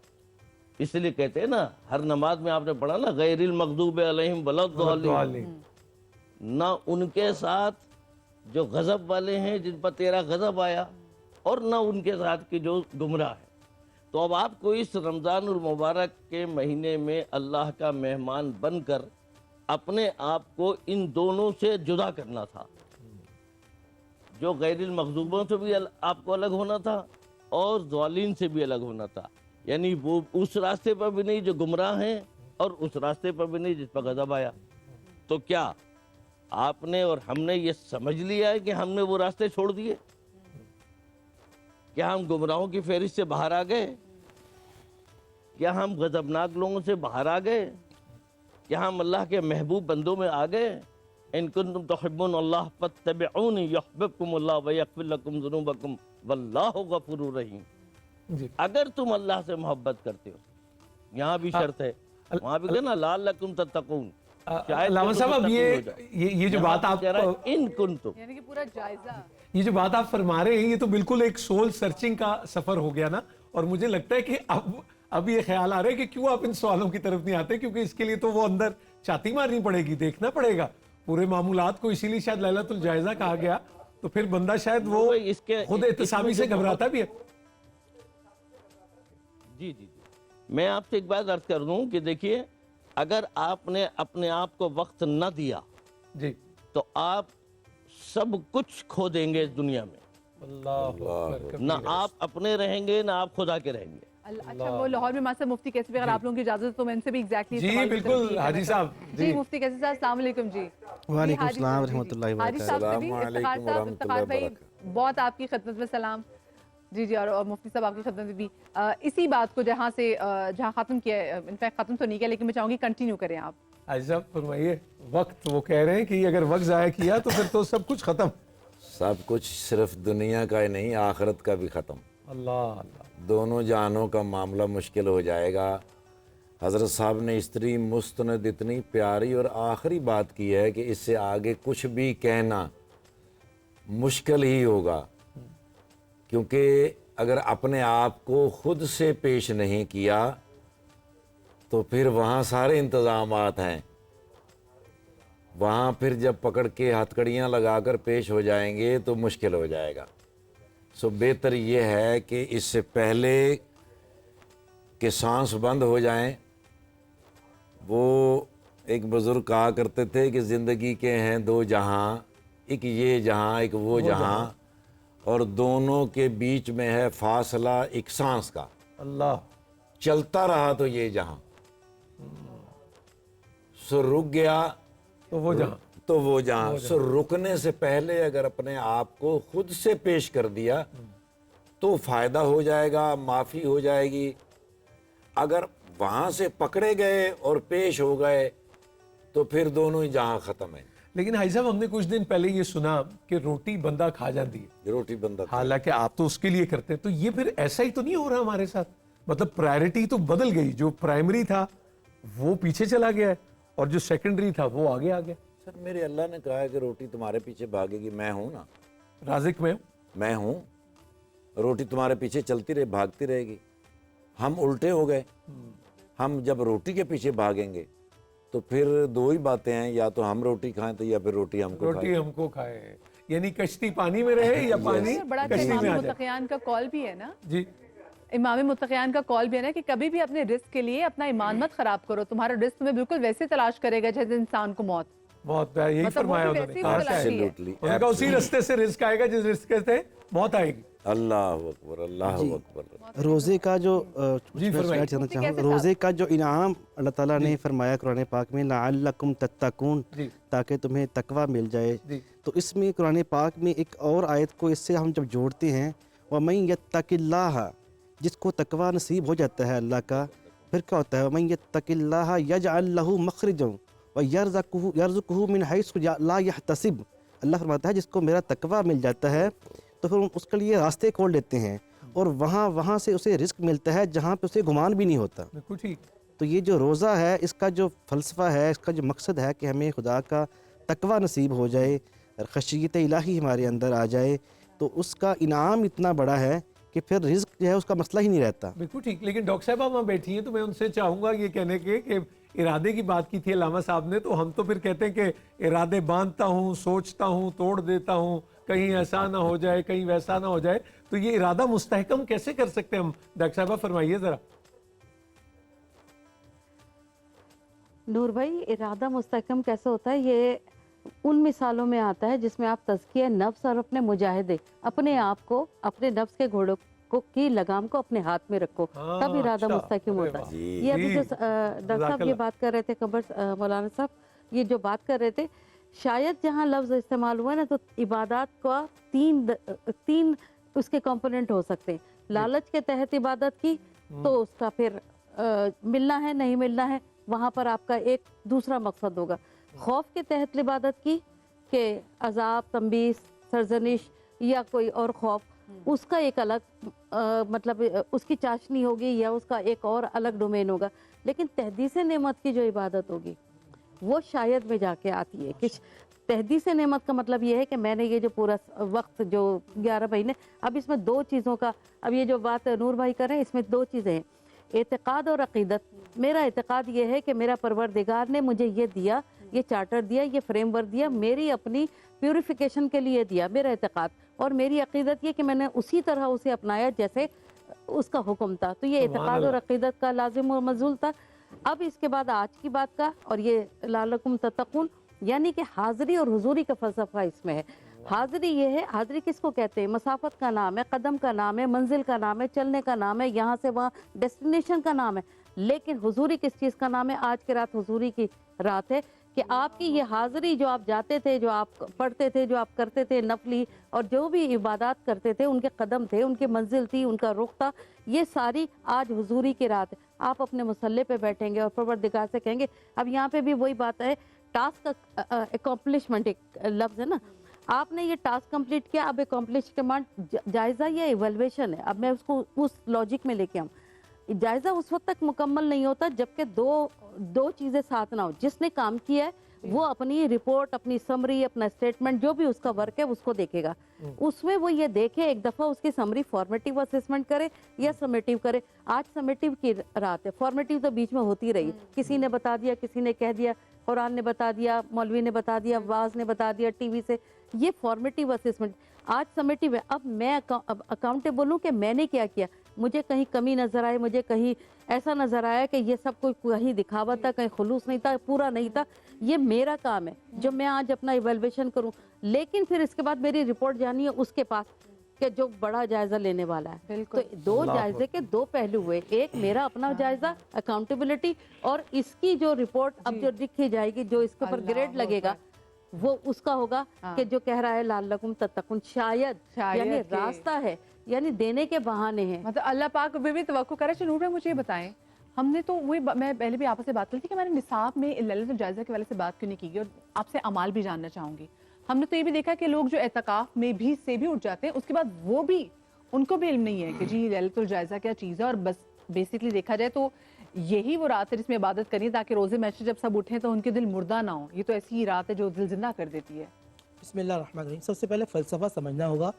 اس لیے کہتے ہیں نا، ہر نماز میں آپ نے پڑھا نا، غیر المغضوب علیہم ولا الضالین. نہ ان کے ساتھ جو غضب والے ہیں جن پر تیرا غضب آیا، اور نہ ان کے ساتھ کے جو گمراہ ہیں. تو اب آپ کو اس رمضان المبارک کے مہینے میں اللہ کا مہمان بن کر اپنے آپ کو ان دونوں سے جدا کرنا تھا. جو غیر المغضوبوں سے بھی آپ کو الگ ہونا تھا اور ضالین سے بھی الگ ہونا تھا. یعنی وہ اس راستے پر بھی نہیں جو گمراہ ہیں اور اس راستے پر بھی نہیں جس پر غضب آیا. تو کیا آپ نے اور ہم نے یہ سمجھ لیا ہے کہ ہم نے وہ راستے چھوڑ دیے؟ کیا ہم گمراہوں کی فہرست سے باہر آ گئے؟ کیا ہم غضبناک لوگوں سے باہر آ گئے؟ کیا ہم اللہ کے محبوب بندوں میں آ گئے؟ ان کنتم تحبون اللہ فاتبعونی یحببکم اللہ ویغفر لکم ذنوبکم واللہ غفور رحیم. جی اگر تم اللہ سے محبت کرتے ہو، یہاں بھی شرط ہے، وہاں بھی کہنا لعلکم تتقون. علامہ صاحب اب یہ جو بات آپ ان کنتم، یعنی کہ پورا جائزہ یہ جو بات آپ فرما رہے ہیں یہ تو بالکل ایک سول سرچنگ کا سفر ہو گیا نا. اور مجھے لگتا ہے کہ اب یہ خیال آ رہا ہے کہ کیوں آپ ان سوالوں کی طرف نہیں آتے، کیونکہ اس کے لیے تو وہ اندر چھاتی مارنی پڑے گی، دیکھنا پڑے گا پورے معمولات کو. اسی لیے شاید لیلۃ الجائزہ کہا گیا. تو پھر بندہ شاید وہ خود احتسابی سے گھبراتا بھی ہے. جی جی جی میں آپ سے ایک بات عرض کر دوں کہ دیکھیے، اگر آپ نے اپنے آپ کو وقت نہ دیا جی تو آپ سب کچھ کھو دیں گے اس دنیا میں. اللہ نہ آپ اپنے رہیں گے نہ آپ خدا کے رہیں گے. اچھا وہ لاہور میں ماسٹر مفتی کیسے بھی، اگر آپ لوگوں کی اجازت تو میں ان سے بھی ایگزیکٹلی جی بالکل حاجی صاحب. جی مفتی کیسے صاحب السلام علیکم. جی وعلیکم السلام ورحمۃ اللہ حاجی وبرکاتہ. صاحب سے بھی السلام افتخار علیکم صاحب، ورحمۃ افتخار اللہ بھائی وبرکاتہ. بہت آپ کی خدمت میں سلام. جی جی اور مفتی صاحب آپ کی خدمت میں بھی اسی بات کو جہاں ختم کیا، انفیکٹ ختم تو نہیں کیا لیکن میں چاہوں گی کنٹینیو کریں آپ. حاجی صاحب فرمائیے. وقت وہ کہہ رہے ہیں کہ اگر وقت ضائع کیا تو پھر تو سب کچھ ختم. سب کچھ صرف دنیا کا ہی نہیں، آخرت کا بھی ختم. اللہ دونوں جہانوں کا معاملہ مشکل ہو جائے گا. حضرت صاحب نے اتنی مستند، اتنی پیاری اور آخری بات کی ہے کہ اس سے آگے کچھ بھی کہنا مشکل ہی ہوگا. کیونکہ اگر اپنے آپ کو خود سے پیش نہیں کیا تو پھر وہاں سارے انتظامات ہیں. وہاں پھر جب پکڑ کے ہتھکڑیاں لگا کر پیش ہو جائیں گے تو مشکل ہو جائے گا. سو بہتر یہ ہے کہ اس سے پہلے کہ سانس بند ہو جائیں. وہ ایک بزرگ کہا کرتے تھے کہ زندگی کے ہیں دو جہاں، ایک یہ جہاں ایک وہ جہاں، اور دونوں کے بیچ میں ہے فاصلہ ایک سانس کا. اللہ چلتا رہا تو یہ جہاں، سو رک گیا تو وہ جہاں. تو وہ جہاں. سو رکنے سے پہلے اگر اپنے آپ کو خود سے پیش کر دیا تو فائدہ ہو جائے گا، معافی ہو جائے گی. اگر وہاں سے پکڑے گئے اور پیش ہو گئے تو پھر دونوں ہی جہاں ختم ہیں. لیکن حاجی صاحب ہم نے کچھ دن پہلے یہ سنا کہ روٹی بندہ کھا جاتی ہے. روٹی بندہ حالانکہ آپ تو اس کے لیے کرتے ہیں. تو یہ پھر ایسا ہی تو نہیں ہو رہا ہمارے ساتھ؟ مطلب پرائرٹی تو بدل گئی. جو پرائمری تھا وہ پیچھے چلا گیا ہے اور جو سیکنڈری تھا وہ آگے آ گیا. سر میرے اللہ نے کہا ہے کہ روٹی تمہارے پیچھے بھاگے گی. میں ہوں نا، رازق میں ہوں. روٹی تمہارے پیچھے چلتی رہے، بھاگتی رہے گی. ہم الٹے ہو گئے. ہم جب روٹی کے پیچھے بھاگیں گے تو پھر دو ہی باتیں ہیں، یا تو ہم روٹی کھائیں تو یا پھر روٹی ہم کو کھائے. روٹی ہم کو کھائے. یعنی کشتی پانی میں رہے یا پانی بڑا اچھا کشتی میں امام آ جائے. متقیان کا کال بھی ہے نا. جی امام متقیان کا کال بھی ہے نا کہ کبھی بھی اپنے رزق کے لیے اپنا ایمان مت خراب کرو. تمہارا رزق تمہیں بالکل ویسے تلاش کرے گا جیسے انسان کو موت. بہت یہی مطلب وہ فرمایا بھی انہوں نے. ویسی کہا تلاشی ہے. Absolutely. انہوں نے کہا اسی رستے سے رزق آئے گا جس رستے سے موت آئے گی. اللہ اکبر، اللہ اکبر. روزے کا جو جی فرمائیے. کہنا چاہوں روزے کا جو انعام اللہ تعالیٰ نے فرمایا قرآن پاک میں لعلکم تتقون، جی تاکہ تمہیں تقوی مل جائے. جی تو اس میں قرآن پاک میں ایک اور آیت کو اس سے ہم جب جوڑتے ہیں، وَمَن يَتَّقِ اللَّهَ، جس کو تقوی نصیب ہو جاتا ہے اللہ کا، پھر کیا ہوتا ہے؟ وَمَن يَتَّقِ اللَّهَ يَجْعَلْ لَهُ مَخْرَجًا وَيَرْزُقْهُ مِنْ حَيْثُ لَا يَحْتَسِبُ. اللہ فرماتا ہے جس کو میرا تقوی مل جاتا ہے تو پھر اس کے لیے راستے کھول لیتے ہیں اور وہاں سے اسے رزق ملتا ہے جہاں پہ اسے گمان بھی نہیں ہوتا. بالکل ٹھیک. تو یہ جو روزہ ہے اس کا جو فلسفہ ہے، اس کا جو مقصد ہے کہ ہمیں خدا کا تقوی نصیب ہو جائے، خشیت الہی ہمارے اندر آ جائے، تو اس کا انعام اتنا بڑا ہے کہ پھر رزق جو ہے اس کا مسئلہ ہی نہیں رہتا. بالکل ٹھیک. لیکن ڈاکٹر صاحب وہاں بیٹھی ہیں تو میں ان سے چاہوں گا یہ کہنے کے کہ ارادے کی بات کی تھی علامہ صاحب نے، تو ہم تو پھر کہتے ہیں کہ ارادے باندھتا ہوں، سوچتا ہوں، توڑ دیتا ہوں، کہیں ایسا نہ ہو جائے، کہیں ویسا نہ ہو جائے، تو یہ ارادہ مستحکم کیسے کر سکتے ہیں ہم؟ ڈاکٹر صاحبہ فرمائیے ذرا۔ نور بھائی، ارادہ مستحکم کیسے ہوتا ہے؟ یہ ان مثالوں میں آتا ہے جس میں آپ تزکیہ نفس اور اپنے مجاہدے، اپنے آپ کو، اپنے نفس کے گھوڑوں کی لگام کو اپنے ہاتھ میں رکھو، تب ارادہ مستحکم ہوتا ہے۔ یہ ابھی جو ڈاکٹر صاحب یہ بات کر رہے تھے، مولانا صاحب یہ جو بات کر رہے تھے، شاید جہاں لفظ استعمال ہوا ہے نا، تو عبادات کا تین اس کے کمپوننٹ ہو سکتے ہیں۔ لالچ کے تحت عبادت کی تو اس کا پھر ملنا ہے نہیں ملنا ہے، وہاں پر آپ کا ایک دوسرا مقصد ہوگا۔ خوف کے تحت عبادت کی کہ عذاب، تنبیہ، سرزنش یا کوئی اور خوف، اس کا ایک الگ مطلب اس کی چاشنی ہوگی یا اس کا ایک اور الگ ڈومین ہوگا۔ لیکن تحدیث نعمت کی جو عبادت ہوگی وہ شاید میں جا کے آتی ہے کہ تحدیث نعمت کا مطلب یہ ہے کہ میں نے یہ جو پورا وقت جو 11 مہینے، اب اس میں دو چیزوں کا، اب یہ جو بات نور بھائی کر رہے ہیں اس میں دو چیزیں ہیں، اعتقاد اور عقیدت۔ میرا اعتقاد یہ ہے کہ میرا پروردگار نے مجھے یہ دیا، یہ چارٹر دیا، یہ فریم ورک دیا، میری اپنی پیوریفیکیشن کے لیے دیا، میرا اعتقاد، اور میری عقیدت یہ کہ میں نے اسی طرح اسے اپنایا جیسے اس کا حکم تھا۔ تو یہ اعتقاد اور عقیدت کا لازم و مزول تھا۔ اب اس کے بعد آج کی بات کا، اور یہ لعلکم تتقون، یعنی کہ حاضری اور حضوری کا فلسفہ اس میں ہے۔ حاضری یہ ہے، حاضری کس کو کہتے ہیں؟ مسافت کا نام ہے، قدم کا نام ہے، منزل کا نام ہے، چلنے کا نام ہے، یہاں سے وہاں ڈیسٹینیشن کا نام ہے۔ لیکن حضوری کس چیز کا نام ہے؟ آج کی رات حضوری کی رات ہے کہ آپ کی یہ حاضری، جو آپ جاتے تھے، جو آپ پڑھتے تھے، جو آپ کرتے تھے نفلی، اور جو بھی عبادات کرتے تھے، ان کے قدم تھے، ان کی منزل تھی، ان کا رخ تھا، یہ ساری آج حضوری کی رات ہے۔ آپ اپنے مصلی پہ بیٹھیں گے اور پروردگار سے کہیں گے، اب یہاں پہ بھی وہی بات ہے، ٹاسک اکمپلشمنٹ ایک لفظ ہے نا، آپ نے یہ ٹاسک کمپلیٹ کیا، اب اکمپلشمنٹ جائزہ یا ایویلویشن ہے۔ اب میں اس کو اس لاجک میں لے کے آؤں، جائزہ اس وقت تک مکمل نہیں ہوتا جبکہ دو چیزیں ساتھ نہ ہو۔ جس نے کام کیا ہے وہ اپنی رپورٹ، اپنی سمری، اپنا اسٹیٹمنٹ، جو بھی اس کا ورک ہے اس کو دیکھے گا، اس میں وہ یہ دیکھے ایک دفعہ اس کی سمری فارمیٹیو اسیسمنٹ کرے یا سمیٹیو کرے۔ آج سمیٹیو کی رات ہے، فارمیٹیو تو بیچ میں ہوتی رہی، کسی نے بتا دیا، کسی نے کہہ دیا، قرآن نے بتا دیا، مولوی نے بتا دیا، واعظ نے بتا دیا، ٹی وی سے، یہ فارمیٹیو اسیسمنٹ۔ آج سمیٹیو ہے، اب میں اکاؤنٹیبل ہوں کہ میں نے کیا کیا۔ مجھے کہیں کمی نظر آئے، مجھے کہیں ایسا نظر آیا کہ یہ سب کوئی کہیں دکھاوا تھا، کہیں خلوص نہیں تھا، پورا نہیں تھا، یہ میرا کام ہے جو میں آج اپنا ایویلویشن کروں۔ لیکن پھر اس کے بعد میری رپورٹ جانی ہے اس کے پاس کہ جو بڑا جائزہ لینے والا ہے۔ تو دو جائزے کے دو پہلو ہوئے، ایک میرا اپنا جائزہ، اکاؤنٹیبلٹی، اور اس کی جو رپورٹ اب جو لکھی جائے گی، جو اس کے اوپر گریڈ لگے گا، وہ اس کا ہوگا کہ جو کہہ رہا ہے لعلکم تتقون، شاید یعنی راستہ ہے، یعنی دینے کے بہانے ہیں۔ مطلب اللہ پاک بھی توقع کرے۔ نور بھائی مجھے یہ بتائیں، ہم نے تو وہی میں پہلے بھی آپ سے بات کی تھی کہ میں نے نصاب میں للت الجائزہ کے والے سے بات کیوں نہیں کی گئی، اور آپ سے اعمال بھی جاننا چاہوں گی۔ ہم نے تو یہ بھی دیکھا کہ لوگ جو اعتکاف میں بھی سے بھی اٹھ جاتے ہیں، اس کے بعد وہ بھی ان کو بھی علم نہیں ہے کہ جی للت الجائزہ کیا چیز ہے، اور بس بیسکلی دیکھا جائے تو یہی وہ رات ہے جس میں عبادت کرنی تاکہ روزے محشر جب سب اٹھیں تو ان کے دل مردہ نہ ہوں۔ یہ تو ایسی ہی رات ہے جو دل زندہ کر دیتی ہے۔ بسم اللہ الرحمن الرحیم۔ سب سے پہلے فلسفہ سمجھنا ہوگا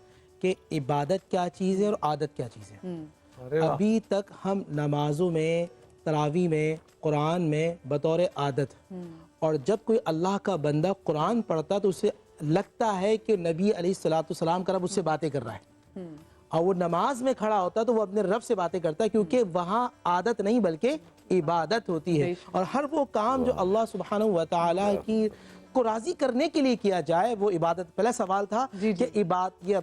کہ عبادت کیا چیز ہے اور عادت کیا چیز ہے۔ ابھی تک ہم نمازوں میں، تراویح میں، قرآن میں بطور عادت، اور جب کوئی اللہ کا بندہ قرآن پڑھتا تو اسے لگتا ہے کہ نبی علیہ السلام کا رب اس سے باتیں کر رہا ہے، اور وہ نماز میں کھڑا ہوتا ہے تو وہ اپنے رب سے باتیں کرتا ہے، کیونکہ وہاں عادت نہیں بلکہ عبادت ہوتی ہے۔ اور ہر وہ کام جو اللہ سبحانہ و تعالیٰ کی کو راضی کرنے کے لیے کیا جائے وہ عبادت۔ پہلا سوال تھا کہ یہ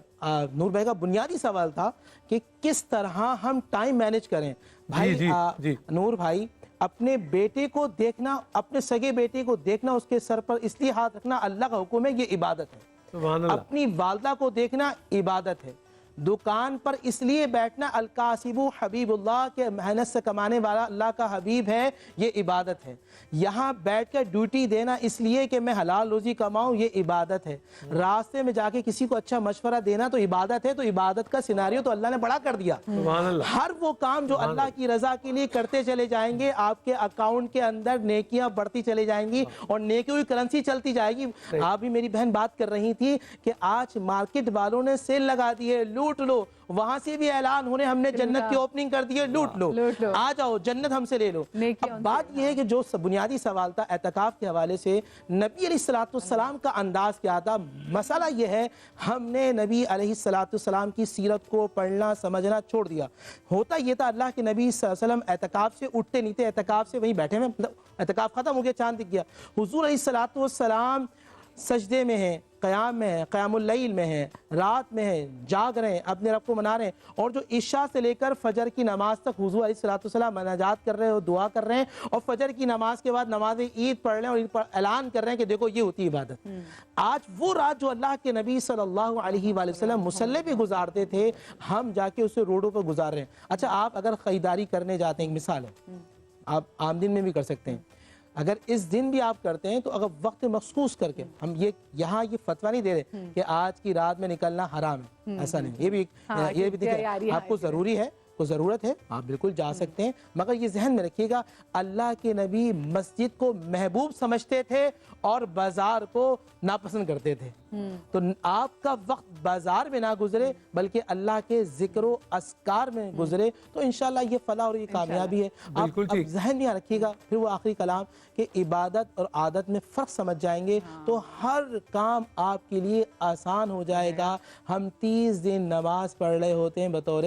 نور بھائی کا بنیادی سوال تھا کہ کس طرح ہم ٹائم مینج کریں۔ بھائی نور بھائی، اپنے بیٹے کو دیکھنا، اپنے سگے بیٹے کو دیکھنا، اس کے سر پر اس لیے ہاتھ رکھنا اللہ کا حکم ہے، یہ عبادت ہے۔ اپنی والدہ کو دیکھنا عبادت ہے۔ دکان پر اس لیے بیٹھنا، الکاسب حبیب اللہ کے محنت سے کمانے والا اللہ کا حبیب ہے، یہ عبادت ہے۔ یہاں بیٹھ کر ڈیوٹی دینا اس لیے کہ میں حلال روزی کماؤں، یہ عبادت ہے۔ راستے میں جا کے کسی کو اچھا مشورہ دینا تو عبادت ہے۔ تو عبادت کا سیناریو تو اللہ نے بڑا کر دیا۔ ہر وہ کام جو اللہ کی رضا کے لیے کرتے چلے جائیں گے، آپ کے اکاؤنٹ کے اندر نیکیاں بڑھتی چلے جائیں گی اور نیکیوں کی کرنسی چلتی جائے گی۔ آپ بھی میری بہن بات کر رہی تھی کہ آج مارکیٹ والوں نے سیل لگا دی ہے، لوٹ لو. وہاں سے بھی اعلان ہونے ہم نے جنت کی اوپننگ کر دی ہے, لوٹ لو, آ جاؤ جنت ہم سے لے لو. اب بات یہ ہے کہ جو بنیادی سوال تھا اعتکاف کے حوالے سے, نبی علیہ السلام کا انداز کیا تھا. مسئلہ یہ ہے ہم نے نبی علیہ السلام کی سیرت کو پڑھنا سمجھنا چھوڑ دیا. ہوتا یہ تھا اللہ کے نبی صلی اللہ علیہ وسلم اعتکاف سے اٹھتے نہیں تھے, اعتکاف سے وہیں بیٹھے ہوئے, اعتکاف ختم ہو گیا, چاند دکھ گیا. حضور علیہ السلام سجدے میں ہیں, قیام میں ہیں, قیام اللیل میں ہیں, رات میں ہیں, جاگ رہے ہیں, اپنے رب کو منا رہے ہیں. اور جو عشاء سے لے کر فجر کی نماز تک حضور علیہ السلام مناجات کر رہے ہیں, دعا کر رہے ہیں, اور فجر کی نماز کے بعد نماز عید پڑھ رہے ہیں اور عید پر اعلان کر رہے ہیں کہ دیکھو یہ ہوتی عبادت. آج وہ رات جو اللہ کے نبی صلی اللہ علیہ وآلہ وسلم مصلی پہ گزارتے تھے, ہم جا کے اسے روڈوں پہ گزار رہے ہیں. اچھا آپ اگر خریداری کرنے جاتے ہیں, ایک مثال ہے, آپ عام دن میں بھی کر سکتے ہیں, اگر اس دن بھی آپ کرتے ہیں تو اگر وقت مخصوص کر کے, ہم یہاں یہ فتویٰ نہیں دے رہے کہ آج کی رات میں نکلنا حرام ہے, ایسا نہیں. یہ بھی دیکھیں, آپ کو ضروری ہے, کو ضرورت ہے, آپ بالکل جا سکتے ہیں, مگر یہ ذہن میں رکھیے گا اللہ کے نبی مسجد کو محبوب سمجھتے تھے اور بازار کو ناپسند کرتے تھے. تو آپ کا وقت بازار میں نہ گزرے بلکہ اللہ کے ذکر و اذکار میں گزرے, تو انشاءاللہ یہ فلاح اور یہ کامیابی ہے. آپ ذہن میں رکھیے گا. پھر وہ آخری کلام کہ عبادت اور عادت میں فرق سمجھ جائیں گے تو ہر کام آپ کے لیے آسان ہو جائے گا. ہم 30 دن نماز پڑھ رہے ہوتے ہیں بطور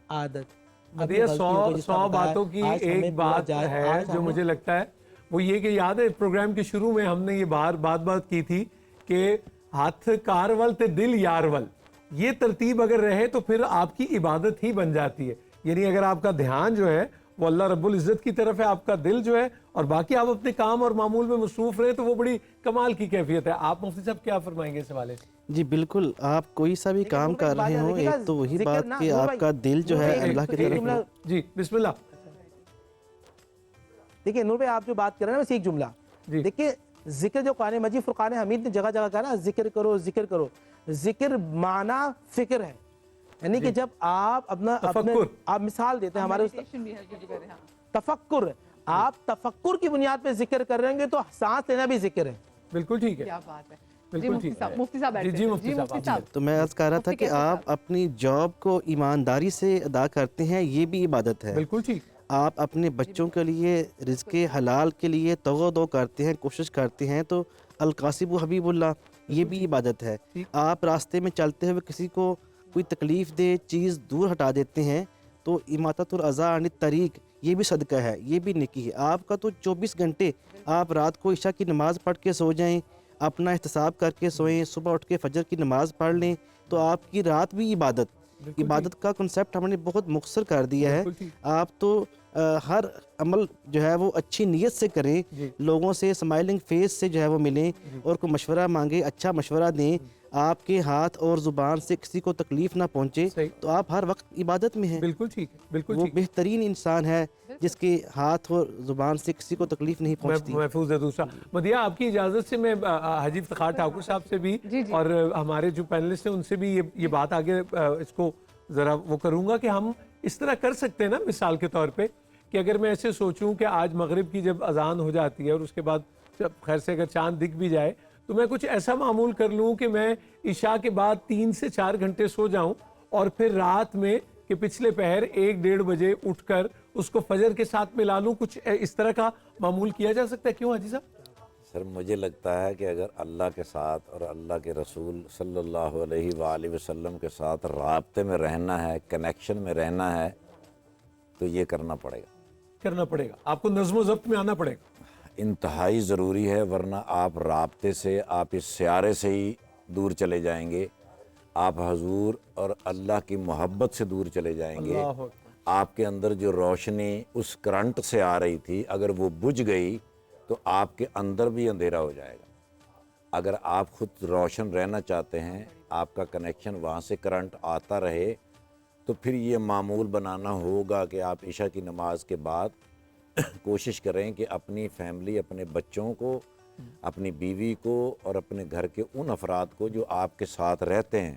عادت. مدیہ 100 باتوں کی ایک بات ہے جو مجھے لگتا ہے وہ یہ کہ یاد ہے پروگرام کے شروع میں ہم نے یہ بات کی تھی کہ ہاتھ کارول تے دل یارول, یہ ترتیب اگر رہے تو پھر آپ کی عبادت ہی بن جاتی ہے. یعنی اگر آپ کا دھیان جو ہے وہ اللہ رب العزت کی طرف ہے, آپ کا دل جو ہے, اور باقی آپ اپنے کام اور معمول میں مصروف رہے, تو وہ بڑی کمال کی کیفیت ہے. آپ مفتی صاحب کیا فرمائیں گے اس حوالے سے؟ جی بالکل, آپ کوئی سا بھی کام کر رہے ہوں, ایک تو وہی بات کہ آپ کا دل جو ہے اللہ کی طرف ہو. جی بسم اللہ. دیکھیں نور بھائی, آپ جو بات کر رہے ہیں بس ایک جملہ دیکھیں, ذکر جو قرآن مجید فرقان حمید نے جگہ جگہ کہا نا, ذکر کرو ذکر کرو. ذکر معنی فکر ہے, یعنی کہ جب آپ اپنا آپ مثال دیتے ہیں ہمارے تفکر, آپ تفکر کی بنیاد پہ ذکر کر رہے ہیں تو سانس لینا بھی ذکر ہے. بالکل ٹھیک ہے, کیا بات ہے. بالکل ٹھیک ہے. مفتی صاحب جی مفتی صاحب. تو میں عرض کر رہا تھا کہ آپ اپنی جاب کو ایمانداری سے ادا کرتے ہیں, یہ بھی عبادت ہے. بالکل ٹھیک. آپ اپنے بچوں کے لیے رزق حلال کے لیے توغو کرتے ہیں, کوشش کرتے ہیں, تو القاسب حبیب اللہ, یہ بھی عبادت ہے. آپ راستے میں چلتے ہوئے کسی کو کوئی تکلیف دہ چیز دور ہٹا دیتے ہیں تو اماطۃ الاذی عن الطریق, یہ بھی صدقہ ہے, یہ بھی نیکی ہے. آپ کا تو 24 گھنٹے, آپ رات کو عشاء کی نماز پڑھ کے سو جائیں, اپنا احتساب کر کے سوئیں, صبح اٹھ کے فجر کی نماز پڑھ لیں, تو آپ کی رات بھی عبادت کا کنسیپٹ ہم نے بہت مختصر کر دیا ہے. آپ تو ہر عمل جو ہے وہ اچھی نیت سے کریں, لوگوں سے اسمائلنگ فیس سے جو ہے وہ ملیں, اور کوئی مشورہ مانگے, اچھا مشورہ دیں. آپ کے ہاتھ اور زبان سے کسی کو تکلیف نہ پہنچے, تو آپ ہر وقت عبادت میں ہیں. بالکل ٹھیک, بالکل وہ بہترین انسان ہے جس کے ہاتھ اور زبان سے کسی کو تکلیف نہیں پہنچتی. محفوظ ہے. دوسرا مدیہ, آپ کی اجازت سے میں حاجی افتخار ٹھاکر صاحب سے بھی اور ہمارے جو پینلسٹ ہیں ان سے بھی یہ بات آگے اس کو ذرا وہ کروں گا کہ ہم اس طرح کر سکتے ہیں نا, مثال کے طور پہ کہ اگر میں ایسے سوچوں کہ آج مغرب کی جب اذان ہو جاتی ہے اور اس کے بعد خیر سے اگر چاند دکھ بھی جائے تو میں کچھ ایسا معمول کر لوں کہ میں عشاء کے بعد 3 سے 4 گھنٹے سو جاؤں, اور پھر رات میں کہ پچھلے پہر 1-1.5 بجے اٹھ کر اس کو فجر کے ساتھ ملا لوں. کچھ اس طرح کا معمول کیا جا سکتا ہے, کیوں حاجی صاحب؟ سر مجھے لگتا ہے کہ اگر اللہ کے ساتھ اور اللہ کے رسول صلی اللہ علیہ وآلہ وسلم کے ساتھ رابطے میں رہنا ہے, کنیکشن میں رہنا ہے, تو یہ کرنا پڑے گا. آپ کو نظم و ضبط میں آنا پڑے گا, انتہائی ضروری ہے, ورنہ آپ رابطے سے, آپ اس سیارے سے ہی دور چلے جائیں گے, آپ حضور اور اللہ کی محبت سے دور چلے جائیں گے. آپ کے اندر جو روشنی اس کرنٹ سے آ رہی تھی, اگر وہ بجھ گئی تو آپ کے اندر بھی اندھیرا ہو جائے گا. اگر آپ خود روشن رہنا چاہتے ہیں, آپ کا کنیکشن وہاں سے کرنٹ آتا رہے, تو پھر یہ معمول بنانا ہوگا کہ آپ عشاء کی نماز کے بعد کوشش کریں کہ اپنی فیملی, اپنے بچوں کو, اپنی بیوی کو اور اپنے گھر کے ان افراد کو جو آپ کے ساتھ رہتے ہیں,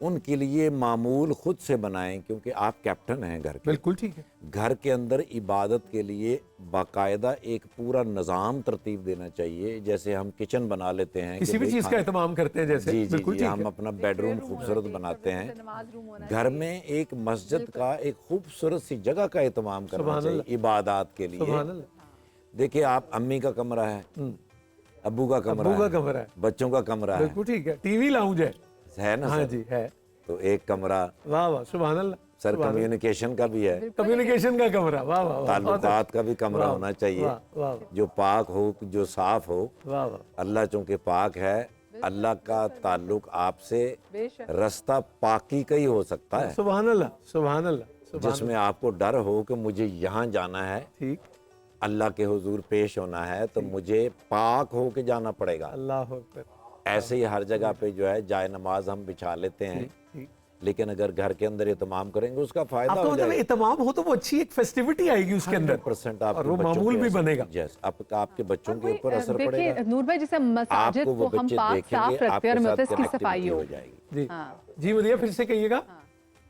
ان کے لیے معمول خود سے بنائیں، کیونکہ آپ کیپٹن ہیں گھر کے۔ بالکل ٹھیک ہے۔ گھر کے اندر عبادت کے لیے باقاعدہ ایک پورا نظام ترتیب دینا چاہیے، جیسے ہم کچن بنا لیتے ہیں، کسی بھی چیز کا اہتمام کرتے ہیں جیسے، جی بالکل ٹھیک ہم ہے۔ اپنا بیڈ روم خوبصورت بناتے ہیں، گھر میں ایک مسجد کا ایک خوبصورت سی جگہ کا اہتمام کرنا چاہیے عبادات کے لیے۔ سبحان اللہ۔ دیکھیں آپ امی کا کمرہ ہے، ابو کا کمرہ ہے، بچوں کا کمرہ ہے، بالکل ٹھیک ہے، ٹی وی لاؤنج ہے نا ہاں سر؟ جی ہے۔ تو ایک کمرہ واہ واہ سبحان اللہ، سر کمیونیکیشن کا بھی ہے، کمیونیکیشن کا کمرہ، واہ واہ واہ، تعلقات کا بھی کمرہ ہونا چاہیے، واہ واہ جو پاک ہو، جو صاف ہو۔ واہ واہ، اللہ چونکہ پاک ہے، اللہ کا تعلق آپ سے رستہ پاکی کا ہی ہو سکتا ہے، سبحان اللہ سبحان اللہ، جس میں آپ کو ڈر ہو کہ مجھے یہاں جانا ہے، ٹھیک، اللہ کے حضور پیش ہونا ہے، تو مجھے پاک ہو کے جانا پڑے گا۔ اللہ اکبر، ایسے ہی ہر جگہ پہ جو ہے جائے نماز ہم بچھا لیتے ہیں، ٹھیک۔ لیکن اگر گھر کے اندر اہتمام کریں گے اس کا فائدہ آپ ہو کا مطلب جائے گا۔ اہتمام ہو تو وہ اچھی ایک فیسٹیوٹی آئے گی اس کے اندر، 100% آپ اور کے وہ بچوں معمول کے بھی اثر- بنے گا۔ Yes، آپ کے بچوں کے اوپر اثر پڑے دیکھیے گا، نور بھائی، جیسے مساجد آپ کو وہ کو ہم بچے پاک دیکھیں صاف گے، آپ رکھتے ہیں کے اور ساتھ اس کی صفائی connectivity ہو ہو جائے گی۔ جی ہاں جی مدیہ پھر سے کہیے گا۔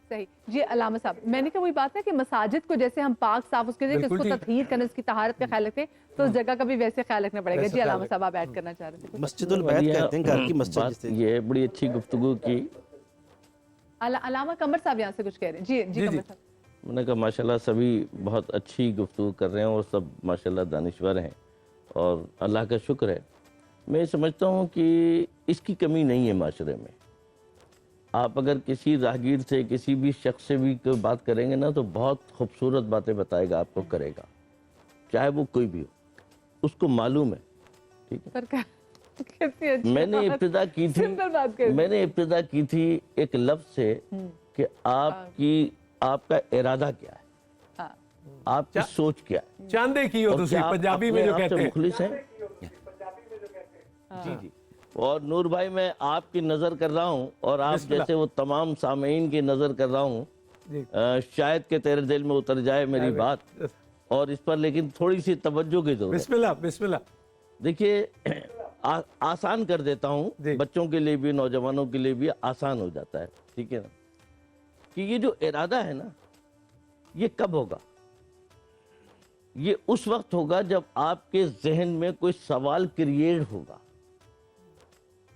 صحیح جی علامہ صاحب، میں نے کہا وہی بات ہے کہ مساجد کو جیسے ہم پاک صاف اس کے لیے اس بالکل کو ٹھیک۔ تطہیر کرنے، اس کی طہارت کا خیال رکھتے ہیں، تو اس جگہ کا بھی ویسے خیال رکھنا پڑے گا۔ ویسے جی خیال علامہ صاحب آپ ایڈ کرنا چاہ رہے تھے؟ مسجد البیت کہتے ہیں گھر کی مسجد بات جسے۔ یہ بڑی اچھی گفتگو کی، علامہ قمر صاحب یہاں سے کچھ کہہ رہے ہیں۔ جی قمر صاحب۔ میں نے کہا ماشاءاللہ سبھی بہت اچھی گفتگو کر رہے ہیں اور سب ماشاءاللہ دانشور ہیں اور اللہ کا شکر ہے۔ میں سمجھتا ہوں کہ اس کی کمی نہیں ہے معاشرے میں۔ آپ اگر کسی راہگیر سے، کسی بھی شخص سے بھی کوئی بات کریں گے نا تو بہت خوبصورت باتیں بتائے گا، آپ کو کرے گا، چاہے وہ کوئی بھی ہو، اس کو معلوم ہے، ٹھیک ہے۔ میں نے ابتدا کی تھی ایک لفظ سے کہ آپ کا ارادہ کیا ہے، آپ کی سوچ کیا ہے، چاندے کی ہو اور تسی کیا آپ پنجابی میں اپنے جو آپ سے کہتے ہیں۔ مخلص ہیں؟ جی جی۔ اور نور بھائی میں آپ کی نظر کر رہا ہوں اور آپ بسم اللہ۔ جیسے وہ تمام سامعین کی نظر کر رہا ہوں، جی شاید کہ تیرے دل میں اتر جائے میری بات، اور اس پر لیکن تھوڑی سی توجہ کی ضرورت ہے۔ بسم اللہ بسم اللہ۔ دیکھیے آسان کر دیتا ہوں، جی۔ بچوں کے لیے بھی، نوجوانوں کے لیے بھی آسان ہو جاتا ہے، ٹھیک ہے نا، کہ یہ جو ارادہ ہے نا، یہ کب ہوگا؟ یہ اس وقت ہوگا جب آپ کے ذہن میں کوئی سوال کریٹ ہوگا،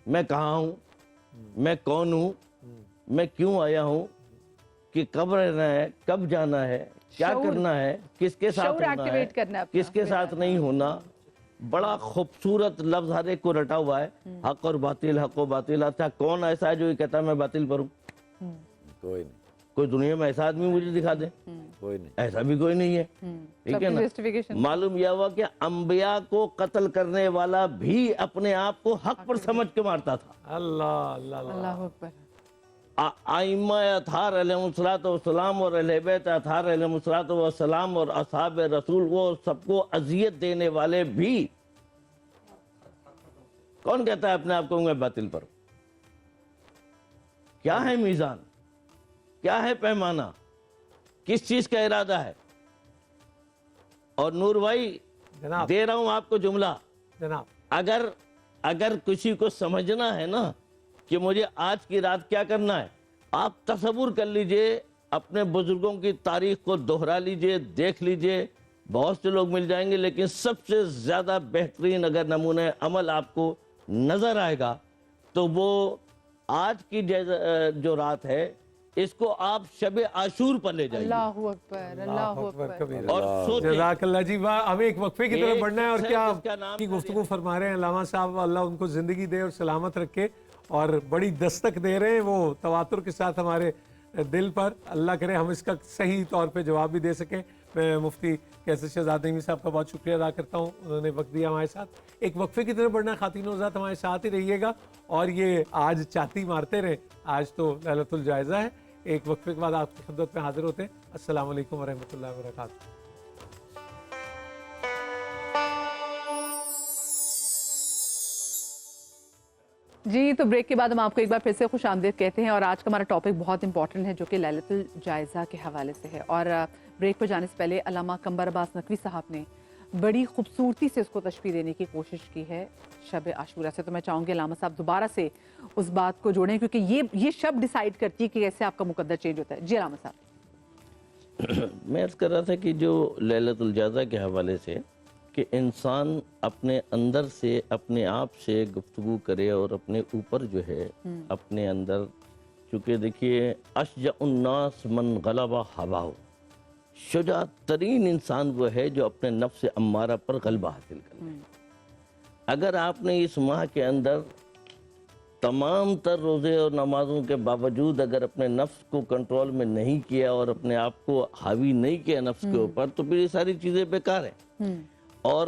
میں کہاں ہوں، میں کون ہوں، میں کیوں آیا ہوں، کہ کب رہنا ہے، کب جانا ہے، کیا کرنا ہے، کس کے ساتھ شعور ہونا ہے، ایکٹیویٹ کرنا ہے اپنا۔ کس کے ساتھ نہیں ہونا۔ بڑا خوبصورت لفظ ہر ایک کو رٹا ہوا ہے، حق اور باطل، حق و باطل۔ اچھا کون ایسا ہے جو یہ کہتا ہے میں باطل پر ہوں؟ کوئی نہیں، کوئی دنیا میں ایسا آدمی مجھے دکھا دے؟ کوئی نہیں۔ ایسا بھی کوئی نہیں ہے، ٹھیک ہے نا۔ معلوم یہ ہوا کہ انبیاء کو قتل کرنے والا بھی اپنے آپ کو حق پر سمجھ کے مارتا تھا۔ اللہ اللہ اللہ۔ اللہ اکبر۔ ائمہ اطہار علیہ السلام اور اہل بیت اطہار علیہ السلام اور اصحاب رسول، وہ سب کو اذیت دینے والے بھی، کون کہتا ہے اپنے آپ کو میں باطل پر ہوں؟ کیا ہے میزان، کیا ہے پیمانہ، کس چیز کا ارادہ ہے؟ اور نور بھائی جناب دے رہا ہوں آپ کو جملہ، جناب اگر کسی کو سمجھنا ہے نا کہ مجھے آج کی رات کیا کرنا ہے، آپ تصور کر لیجئے، اپنے بزرگوں کی تاریخ کو دہرا لیجئے، دیکھ لیجئے، بہت سے لوگ مل جائیں گے، لیکن سب سے زیادہ بہترین اگر نمونہ عمل آپ کو نظر آئے گا تو وہ آج کی جو رات ہے، اس کو آپ شب عاشور پر لے جائیے اللہ اکبر، اللہ اکبر۔ اور سوچیں، جزاک اللہ جی۔ واہ، ہمیں ایک وقفے کی طرف بڑھنا ہے، اور ایک کیا شخص جس کا نام کی گفتگو فرما رہے ہیں علامہ صاحب، اللہ ان کو زندگی دے اور سلامت رکھے، اور بڑی دستک دے رہے ہیں وہ تواتر کے ساتھ ہمارے دل پر۔ اللہ کرے ہم اس کا صحیح طور پہ جواب بھی دے سکیں۔ میں مفتی کیسر شہزاد نعیمی صاحب کا بہت شکریہ ادا کرتا ہوں، انہوں نے وقت دیا ہمارے ساتھ۔ ایک وقفے کی طرف بڑھنا ہے، خواتین و حضرات ہمارے ساتھ ہی رہیے گا، اور یہ آج چاتی مارتے رہیں، آج تو لیلۃ الجائزہ ہے۔ ایک وقفے کے بعد آپ کی خدمت میں حاضر ہوتے ہیں۔ السلام علیکم ورحمۃ اللہ وبرکاتہ۔ جی تو بریک کے بعد ہم آپ کو ایک بار پھر سے خوش آمدید کہتے ہیں، اور آج کا ہمارا ٹاپک بہت امپورٹنٹ ہے جو کہ لیلۃ الجائزہ کے حوالے سے ہے۔ اور بریک پر جانے سے پہلے علامہ قمر عباس نقوی صاحب نے بڑی خوبصورتی سے اس کو تشبیہ دینے کی کوشش کی ہے شب عاشورہ سے. تو میں چاہوں گی علامہ صاحب دوبارہ سے اس بات کو جوڑیں کیونکہ یہ شب ڈیسائیڈ کرتی ہے کہ کیسے آپ کا مقدر چینج ہوتا ہے. جی علامہ صاحب. میں عرض کر رہا تھا کہ جو لیلۃ الجائزہ کے حوالے سے کہ انسان اپنے اندر سے اپنے آپ سے گفتگو کرے اور اپنے اوپر جو ہے اپنے اندر، چونکہ دیکھیے اشجع الناس من غلب ہواہ، شجاع ترین انسان وہ ہے جو اپنے نفس امارہ پر غلبہ حاصل کر لے. اگر آپ نے اس ماہ کے اندر تمام تر روزے اور نمازوں کے باوجود اگر اپنے نفس کو کنٹرول میں نہیں کیا اور اپنے آپ کو حاوی نہیں کیا نفس کے اوپر، تو پھر یہ ساری چیزیں بیکار ہیں. اور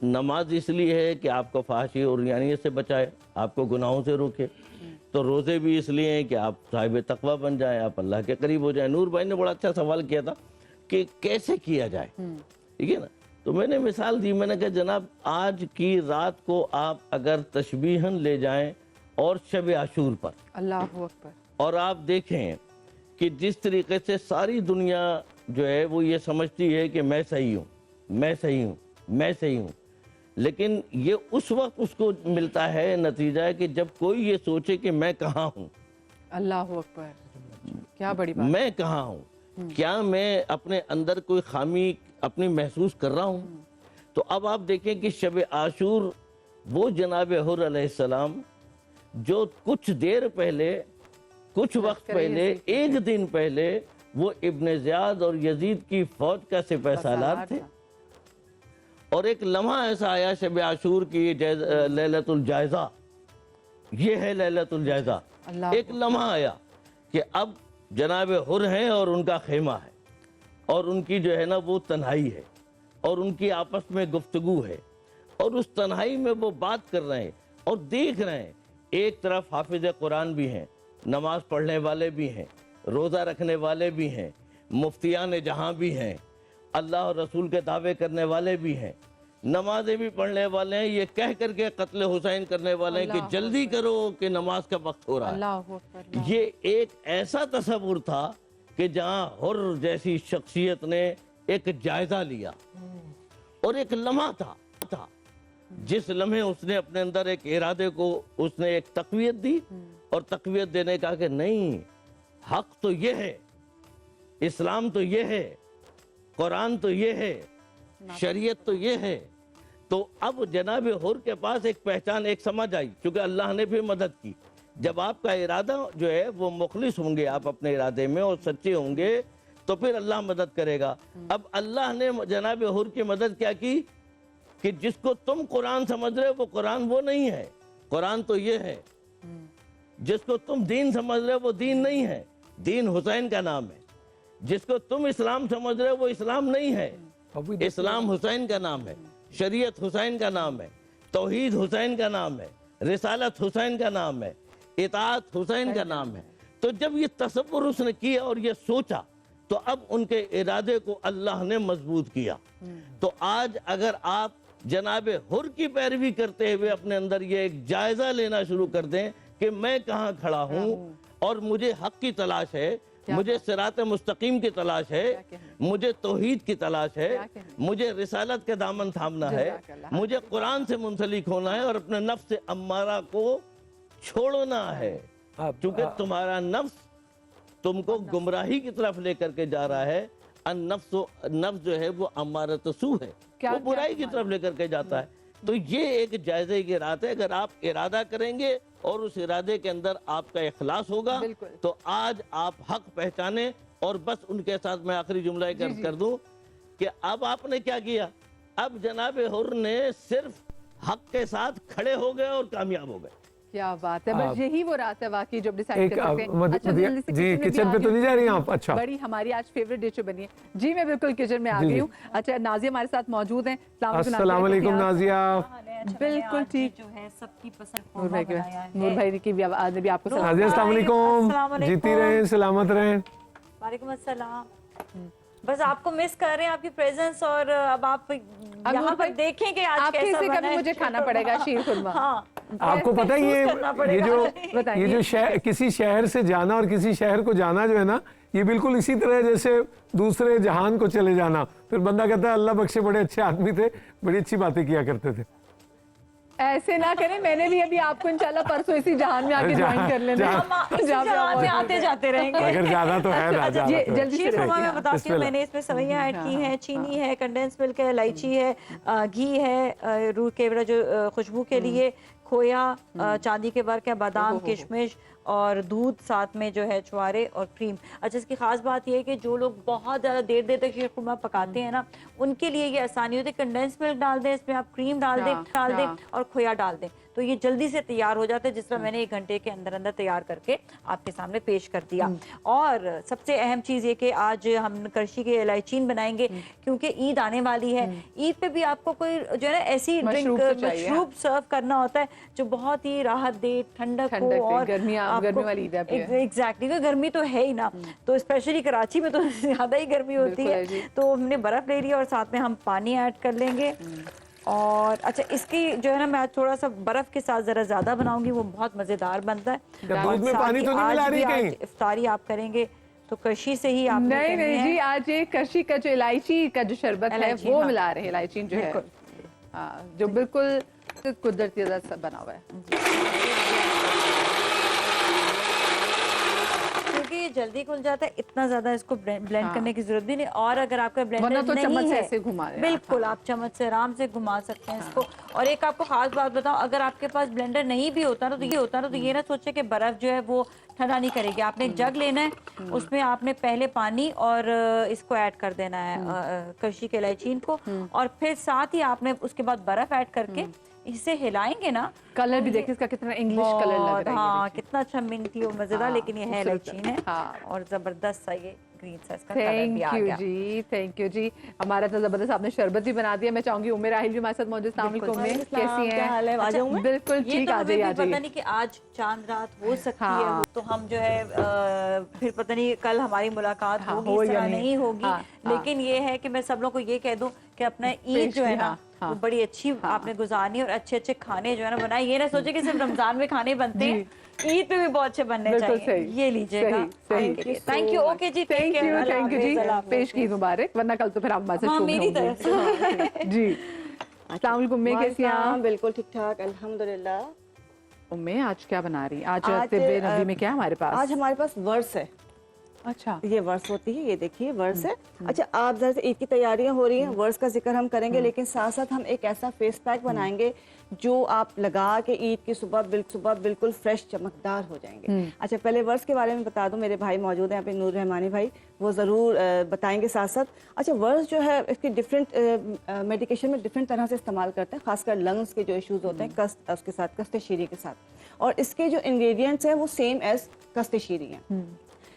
نماز اس لیے ہے کہ آپ کو فحاشی اور عریانیت سے بچائے، آپ کو گناہوں سے روکے. تو روزے بھی اس لیے ہیں کہ آپ صاحب تقویٰ بن جائیں، آپ اللہ کے قریب ہو جائیں. نور بھائی نے بڑا اچھا سوال کیا تھا کہ کیسے کیا جائے، ٹھیک ہے نا. تو میں نے مثال دی، میں نے کہا جناب آج کی رات کو آپ اگر تشبیہاً لے جائیں اور شب عاشور پر، اللہ اکبر، اور آپ دیکھیں کہ جس طریقے سے ساری دنیا جو ہے وہ یہ سمجھتی ہے کہ میں صحیح ہوں، میں صحیح ہوں، میں صحیح ہوں، لیکن یہ اس وقت اس کو ملتا ہے نتیجہ ہے کہ جب کوئی یہ سوچے کہ میں کہاں ہوں. اللہ اکبر، کیا بڑی بات. میں کہاں ہوں، کیا میں اپنے اندر کوئی خامی اپنی محسوس کر رہا ہوں. تو اب آپ دیکھیں کہ شب عاشور وہ جناب حر علیہ السلام جو کچھ دیر پہلے، کچھ وقت پہلے، ایک دن پہلے وہ ابن زیاد اور یزید کی فوج کا سپہ سالار تھے. اور ایک لمحہ ایسا آیا شب عاشور کی لیلۃ الجائزہ، یہ ہے لیلۃ الجائزہ. ایک لمحہ آیا کہ اب جناب حر ہیں اور ان کا خیمہ ہے اور ان کی جو ہے نا وہ تنہائی ہے اور ان کی آپس میں گفتگو ہے اور اس تنہائی میں وہ بات کر رہے ہیں اور دیکھ رہے ہیں. ایک طرف حافظ قرآن بھی ہیں، نماز پڑھنے والے بھی ہیں، روزہ رکھنے والے بھی ہیں، مفتیان جہاں بھی ہیں، اللہ اور رسول کے دعوے کرنے والے بھی ہیں، نمازیں بھی پڑھنے والے ہیں، یہ کہہ کر کے قتل حسین کرنے والے ہیں کہ جلدی کرو کہ نماز کا وقت ہو رہا ہے. یہ ایک ایسا تصور تھا کہ جہاں حر جیسی شخصیت نے ایک جائزہ لیا اور ایک لمحہ تھا جس لمحے اس نے اپنے اندر ایک ارادے کو اس نے ایک تقویت دی اور تقویت دینے کا کہ نہیں، حق تو یہ ہے، اسلام تو یہ ہے، قرآن تو یہ ہے، شریعت تو یہ ہے. تو اب جناب حر کے پاس ایک پہچان، ایک سمجھ آئی، چونکہ اللہ نے بھی مدد کی. جب آپ کا ارادہ جو ہے وہ مخلص ہوں گے آپ اپنے ارادے میں اور سچے ہوں گے تو پھر اللہ مدد کرے گا. اب اللہ نے جناب حر کی مدد کیا کی کہ جس کو تم قرآن سمجھ رہے ہو وہ قرآن وہ نہیں ہے، قرآن تو یہ ہے. جس کو تم دین سمجھ رہے ہو وہ دین نہیں ہے، دین حسین کا نام ہے. جس کو تم اسلام سمجھ رہے ہو وہ اسلام نہیں ہے، اسلام حسین کا نام ہے، شریعت حسین کا نام ہے، توحید حسین کا نام ہے، رسالت حسین کا نام ہے، اطاعت حسین کا نام ہے. تو جب یہ تصور اس نے کیا اور یہ سوچا تو اب ان کے ارادے کو اللہ نے مضبوط کیا. تو آج اگر آپ جناب حر کی پیروی کرتے ہوئے اپنے اندر یہ ایک جائزہ لینا شروع کر دیں کہ میں کہاں کھڑا ہوں اور مجھے حق کی تلاش ہے، مجھے صراط مستقیم کی تلاش ہے، مجھے توحید کی تلاش ہے، مجھے رسالت کے دامن تھامنا ہے، مجھے قرآن سے منسلک ہونا ہے اور اپنے نفس امارہ کو چھوڑنا ہے. چونکہ تمہارا نفس تم کو گمراہی کی طرف لے کر کے جا رہا ہے. نفس جو ہے وہ امارۃ سو ہے، وہ برائی کی طرف لے کر کے جاتا ہے. تو یہ ایک جائزے کی رات ہے. اگر آپ ارادہ کریں گے اور اس ارادے کے اندر آپ کا اخلاص ہوگا تو آج آپ حق پہچانے. اور بس ان کے ساتھ میں آخری جملہ کر دوں کہ اب آپ نے کیا کیا، اب جناب حر نے صرف حق کے ساتھ کھڑے ہو گئے اور کامیاب ہو گئے. کیا بات ہے، بس یہی وہ رات ہے واقعی جب ڈیسائیڈ کر سکتے ہیں. اچھا جی کچن پہ تو نہیں جا رہی آپ؟ اچھا، بڑی ہماری آج فیوریٹ ڈش بنی ہے. جی میں بالکل کچن میں آ گئی ہوں. اچھا نازیہ ہمارے ساتھ موجود ہیں. السلام علیکم نازیہ. بالکل ٹھیک، جو ہے سب کی پسند نور بھائی کی بھی آواز نے بھی آپ کو سلام. نازیہ السلام علیکم، جیتی رہیں، سلامت رہیں. وعلیکم السلام. بس آپ کو مس کر رہے ہیں، آپ کی پریزنس. اور اب آپ یہاں پر دیکھیں کہ آج کیسا بنا ہے. مجھے کھانا پڑے گا شیر خورما. ہاں آپ کو پتہ ہے یہ جو کسی شہر سے جانا اور کسی شہر کو جانا جو ہے نا، یہ بالکل اسی طرح جیسے دوسرے جہان کو چلے جانا. پھر بندہ کہتا ہے اللہ بخشے بڑے اچھے آدمی تھے، بڑی اچھی باتیں کیا کرتے تھے. ایسے نہ کریں، میں نے بھی ابھی آپ کو انشاءاللہ پرسوں اسی جہان میں آ کے جوائن کر لینا. جہاں میں آتے جاتے رہیں گے. اگر زیادہ تو ہے نا. جلدی سے میں بتاتی ہوں، میں نے اس میں سویاں ایڈ کی ہیں، چینی ہے، کنڈینس ملک ہے، الائچی ہے، گھی ہے، روح کیوڑا جو خوشبو کے لیے، کھویا، چاندی کے برق ہے، بادام، کشمش اور دودھ، ساتھ میں جو ہے چھوارے اور کریم. اچھا اس کی خاص بات یہ ہے کہ جو لوگ بہت زیادہ دیر تک شیر خورما پکاتے ہیں نا، ان کے لیے یہ آسانی ہوتی ہے. کنڈینس ملک ڈال دیں، اس میں آپ کریم ڈال دیں اور کھویا ڈال دیں، تو یہ جلدی سے تیار ہو جاتا ہے، جس طرح میں نے 1 گھنٹے کے اندر تیار کر کے آپ کے سامنے پیش کر دیا. اور سب سے اہم چیز یہ کہ آج ہم کرشی کے الائچین بنائیں گے، کیونکہ عید آنے والی ہے. عید پہ بھی آپ کو کوئی جو ہے نا ایسی ڈرنک مشروب سرو کرنا ہوتا ہے جو بہت ہی راحت دے، ٹھنڈک ہو. اور گرمی والی عید ہے. ایگزیکٹلی، گرمی تو ہے ہی نا، تو اسپیشلی کراچی میں تو زیادہ ہی گرمی ہوتی ہے. تو ہم نے برف لے لیا اور ساتھ میں ہم پانی ایڈ کر لیں گے. اور اچھا اس کی جو ہے نا میں تھوڑا سا برف کے ساتھ ذرا زیادہ بناؤں گی، وہ بہت مزیدار بنتا ہے. دودھ میں پانی تو نہیں ملا رہی کہیں؟ افطاری آپ کریں گے تو کرشی سے ہی آپ نہیں جی، آج یہ کرشی کا جو الائچی کا جو شربت ہے وہ ملا رہے ہیں. الائچی جو ہے جو بالکل قدرتی بنا ہوا ہے. یہ جلدی کھل جاتا ہے، اتنا زیادہ اس کو بلینڈ کرنے کی ضرورت بھی نہیں. اور اگر آپ کا بلینڈر نہیں ہے، بالکل آپ چمچ سے آرام سے گھما سکتے ہیں اس کو. اور ایک آپ کو خاص بات بتاؤں، اگر آپ کے پاس بلینڈر نہیں بھی ہوتا نا تو یہ نہ سوچے کہ برف جو ہے وہ ٹھنڈا نہیں کرے گی. آپ نے ایک جگ لینا ہے، اس میں آپ نے پہلے پانی اور اس کو ایڈ کر دینا ہے، کرشی کے الائچین کو، اور پھر ساتھ ہی آپ نے اس کے بعد برف ایڈ کر کے اسے ہلائیں گے نا. کلر بھی دیکھیں اس کا کتنا انگلش کلر لگ رہا ہے. ہاں کتنا اچھا منٹی اور مزیدار، لیکن یہ ہے الائچین ہے اور زبردست سا یہ گرین سا اس کا کلر بھی آ گیا. تھینک یو جی. ہمارا تو زبردست آپ نے شربت بھی بنا دیا. میں چاہوں گی امیر راحیل بھی ہمارے ساتھ موجود. السلام علیکم، کیسی ہیں؟ بالکل ٹھیک. آ جائیے. پتہ نہیں کہ آج چاند رات ہو سکتی ہے تو ہم جو ہے پھر پتہ نہیں کل ہماری ملاقات ہوگی اس طرح نہیں ہوگی، لیکن یہ ہے کہ میں سب لوگوں کو یہ کہہ دوں کہ اپنا عید جو ہے نا وہ بڑی اچھی آپ نے گزارنی، اور اچھے اچھے کھانے جو ہے نا بنائے. یہ نہ سوچے کہ صرف رمضان میں کھانے بنتے ہیں، عید پہ بھی بہت اچھے بننے چاہیے. یہ لیجیے گا. Thank you. Okay ji, thank you ji. پیش کی مبارک، ورنہ کل تو پھر آپ ہمارے ساتھ میری طرف سے جی. السلام علیکم، میں کیسی ہیں؟ بالکل ٹھیک ٹھاک الحمدللہ. امی آج کیا بنا رہی؟ آج طب نبی میں کیا ہمارے پاس؟ آج ہمارے پاس ورس ہے. اچھا، یہ ورس ہوتی ہے، یہ دیکھیے ورس ہے. اچھا آپ ذرا سے عید کی تیاریاں ہو رہی ہیں، ورس کا ذکر ہم کریں گے، لیکن ساتھ ساتھ ہم ایک ایسا فیس پیک بنائیں گے جو آپ لگا کے عید کی صبح بالکل فریش چمکدار ہو جائیں گے. اچھا پہلے ورس کے بارے میں بتا دوں، میرے بھائی موجود ہیں یہاں پہ، نور رحمانی بھائی، وہ ضرور بتائیں گے ساتھ ساتھ. اچھا ورس جو ہے اس کی ڈفرینٹ میڈیکیشن میں ڈفرینٹ طرح سے استعمال کرتے ہیں، خاص کر لنگس کے جو ایشوز ہوتے ہیں کست اس کے ساتھ، کست شیری کے ساتھ. اور اس کے جو انگریڈینٹس ہیں وہ سیم ایز کست شیری ہیں.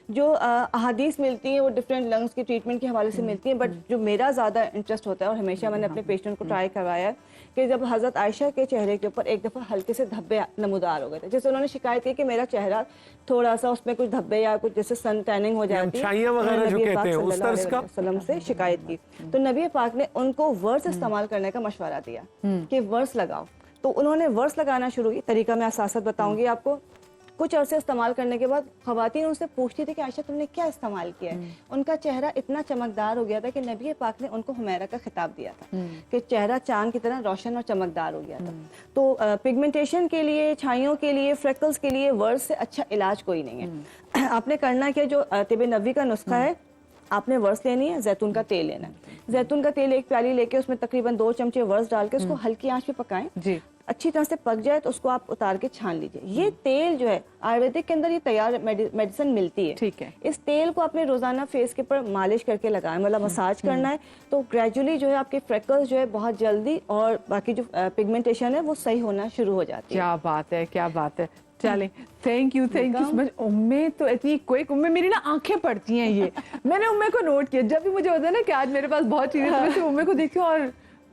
جو احادیث ملتی ہیں وہ ڈفرینٹ لنگس کی ٹریٹمنٹ کے حوالے سے ملتی ہیں، بٹ جو میرا زیادہ انٹرسٹ ہوتا ہے اور ہمیشہ میں نے اپنے پیشنٹ کو ٹرائی کروایا ہے کہ جب حضرت عائشہ کے چہرے کے اوپر ایک دفعہ ہلکے سے دھبے نمودار ہو گئے تھے، جیسے انہوں نے شکایت کی کہ میرا چہرہ تھوڑا سا اس میں کچھ دھبے یا کچھ جیسے سن ٹیننگ ہو جاتی ہے، نبی پاک صلی اللہ علیہ وسلم سے شکایت کی، تو نبی پاک نے ان کو ورس استعمال کرنے کا مشورہ دیا کہ ورس لگاؤ. تو انہوں نے ورس لگانا شروع کی. طریقہ میں اساسات بتاؤں گی آپ کو. کچھ عرصے استعمال کرنے کے بعد خواتین ان سے پوچھتی تھی کہ عائشہ تم نے کیا استعمال کیا ہے. ان کا چہرہ اتنا چمکدار ہو گیا تھا کہ نبی پاک نے ان کو حمیرہ کا خطاب دیا تھا کہ چہرہ چاند کی طرح روشن اور چمکدار ہو گیا تھا. تو پگمنٹیشن کے لیے، چھائیوں کے لیے، فریکلز کے لیے ورس سے اچھا علاج کوئی نہیں ہے. آپ نے کرنا کہ جو طب نبوی کا نسخہ ہے، آپ نے ورس لینی ہے، زیتون کا تیل لینا ہے. زیتون کا تیل ایک پیالی لے کے اس میں تقریباً 2 چمچے ورس ڈال کے اس کو ہلکی آنچ پہ پکائیں. اچھی طرح سے پک جائے تو اس کو آپ اتار کے چھان لیجئے. یہ تیل جو ہے آیورویدک کے اندر یہ تیار میڈیسن ملتی ہے. ٹھیک ہے. اس تیل کو اپنے روزانہ فیس کے اوپر مالش کر کے لگائیں، مطلب مساج کرنا ہے. تو گریجولی جو ہے آپ کے فریکلز جو ہے بہت جلدی اور باقی جو پگمنٹیشن ہے وہ صحیح ہونا شروع ہو جاتی ہے. کیا بات ہے، کیا بات ہے. چلیں، تھینک یو سو مچ. امیں تو اتنی کوئی امیں میری نا آنکھیں پڑتی ہیں. یہ میں نے امیں کو نوٹ کیا جب بھی مجھے ہوتا ہے نا کہ آج میرے پاس بہت چیزیں، تو میں امیں کو دیکھتی ہوں اور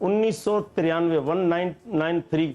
1993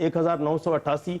1988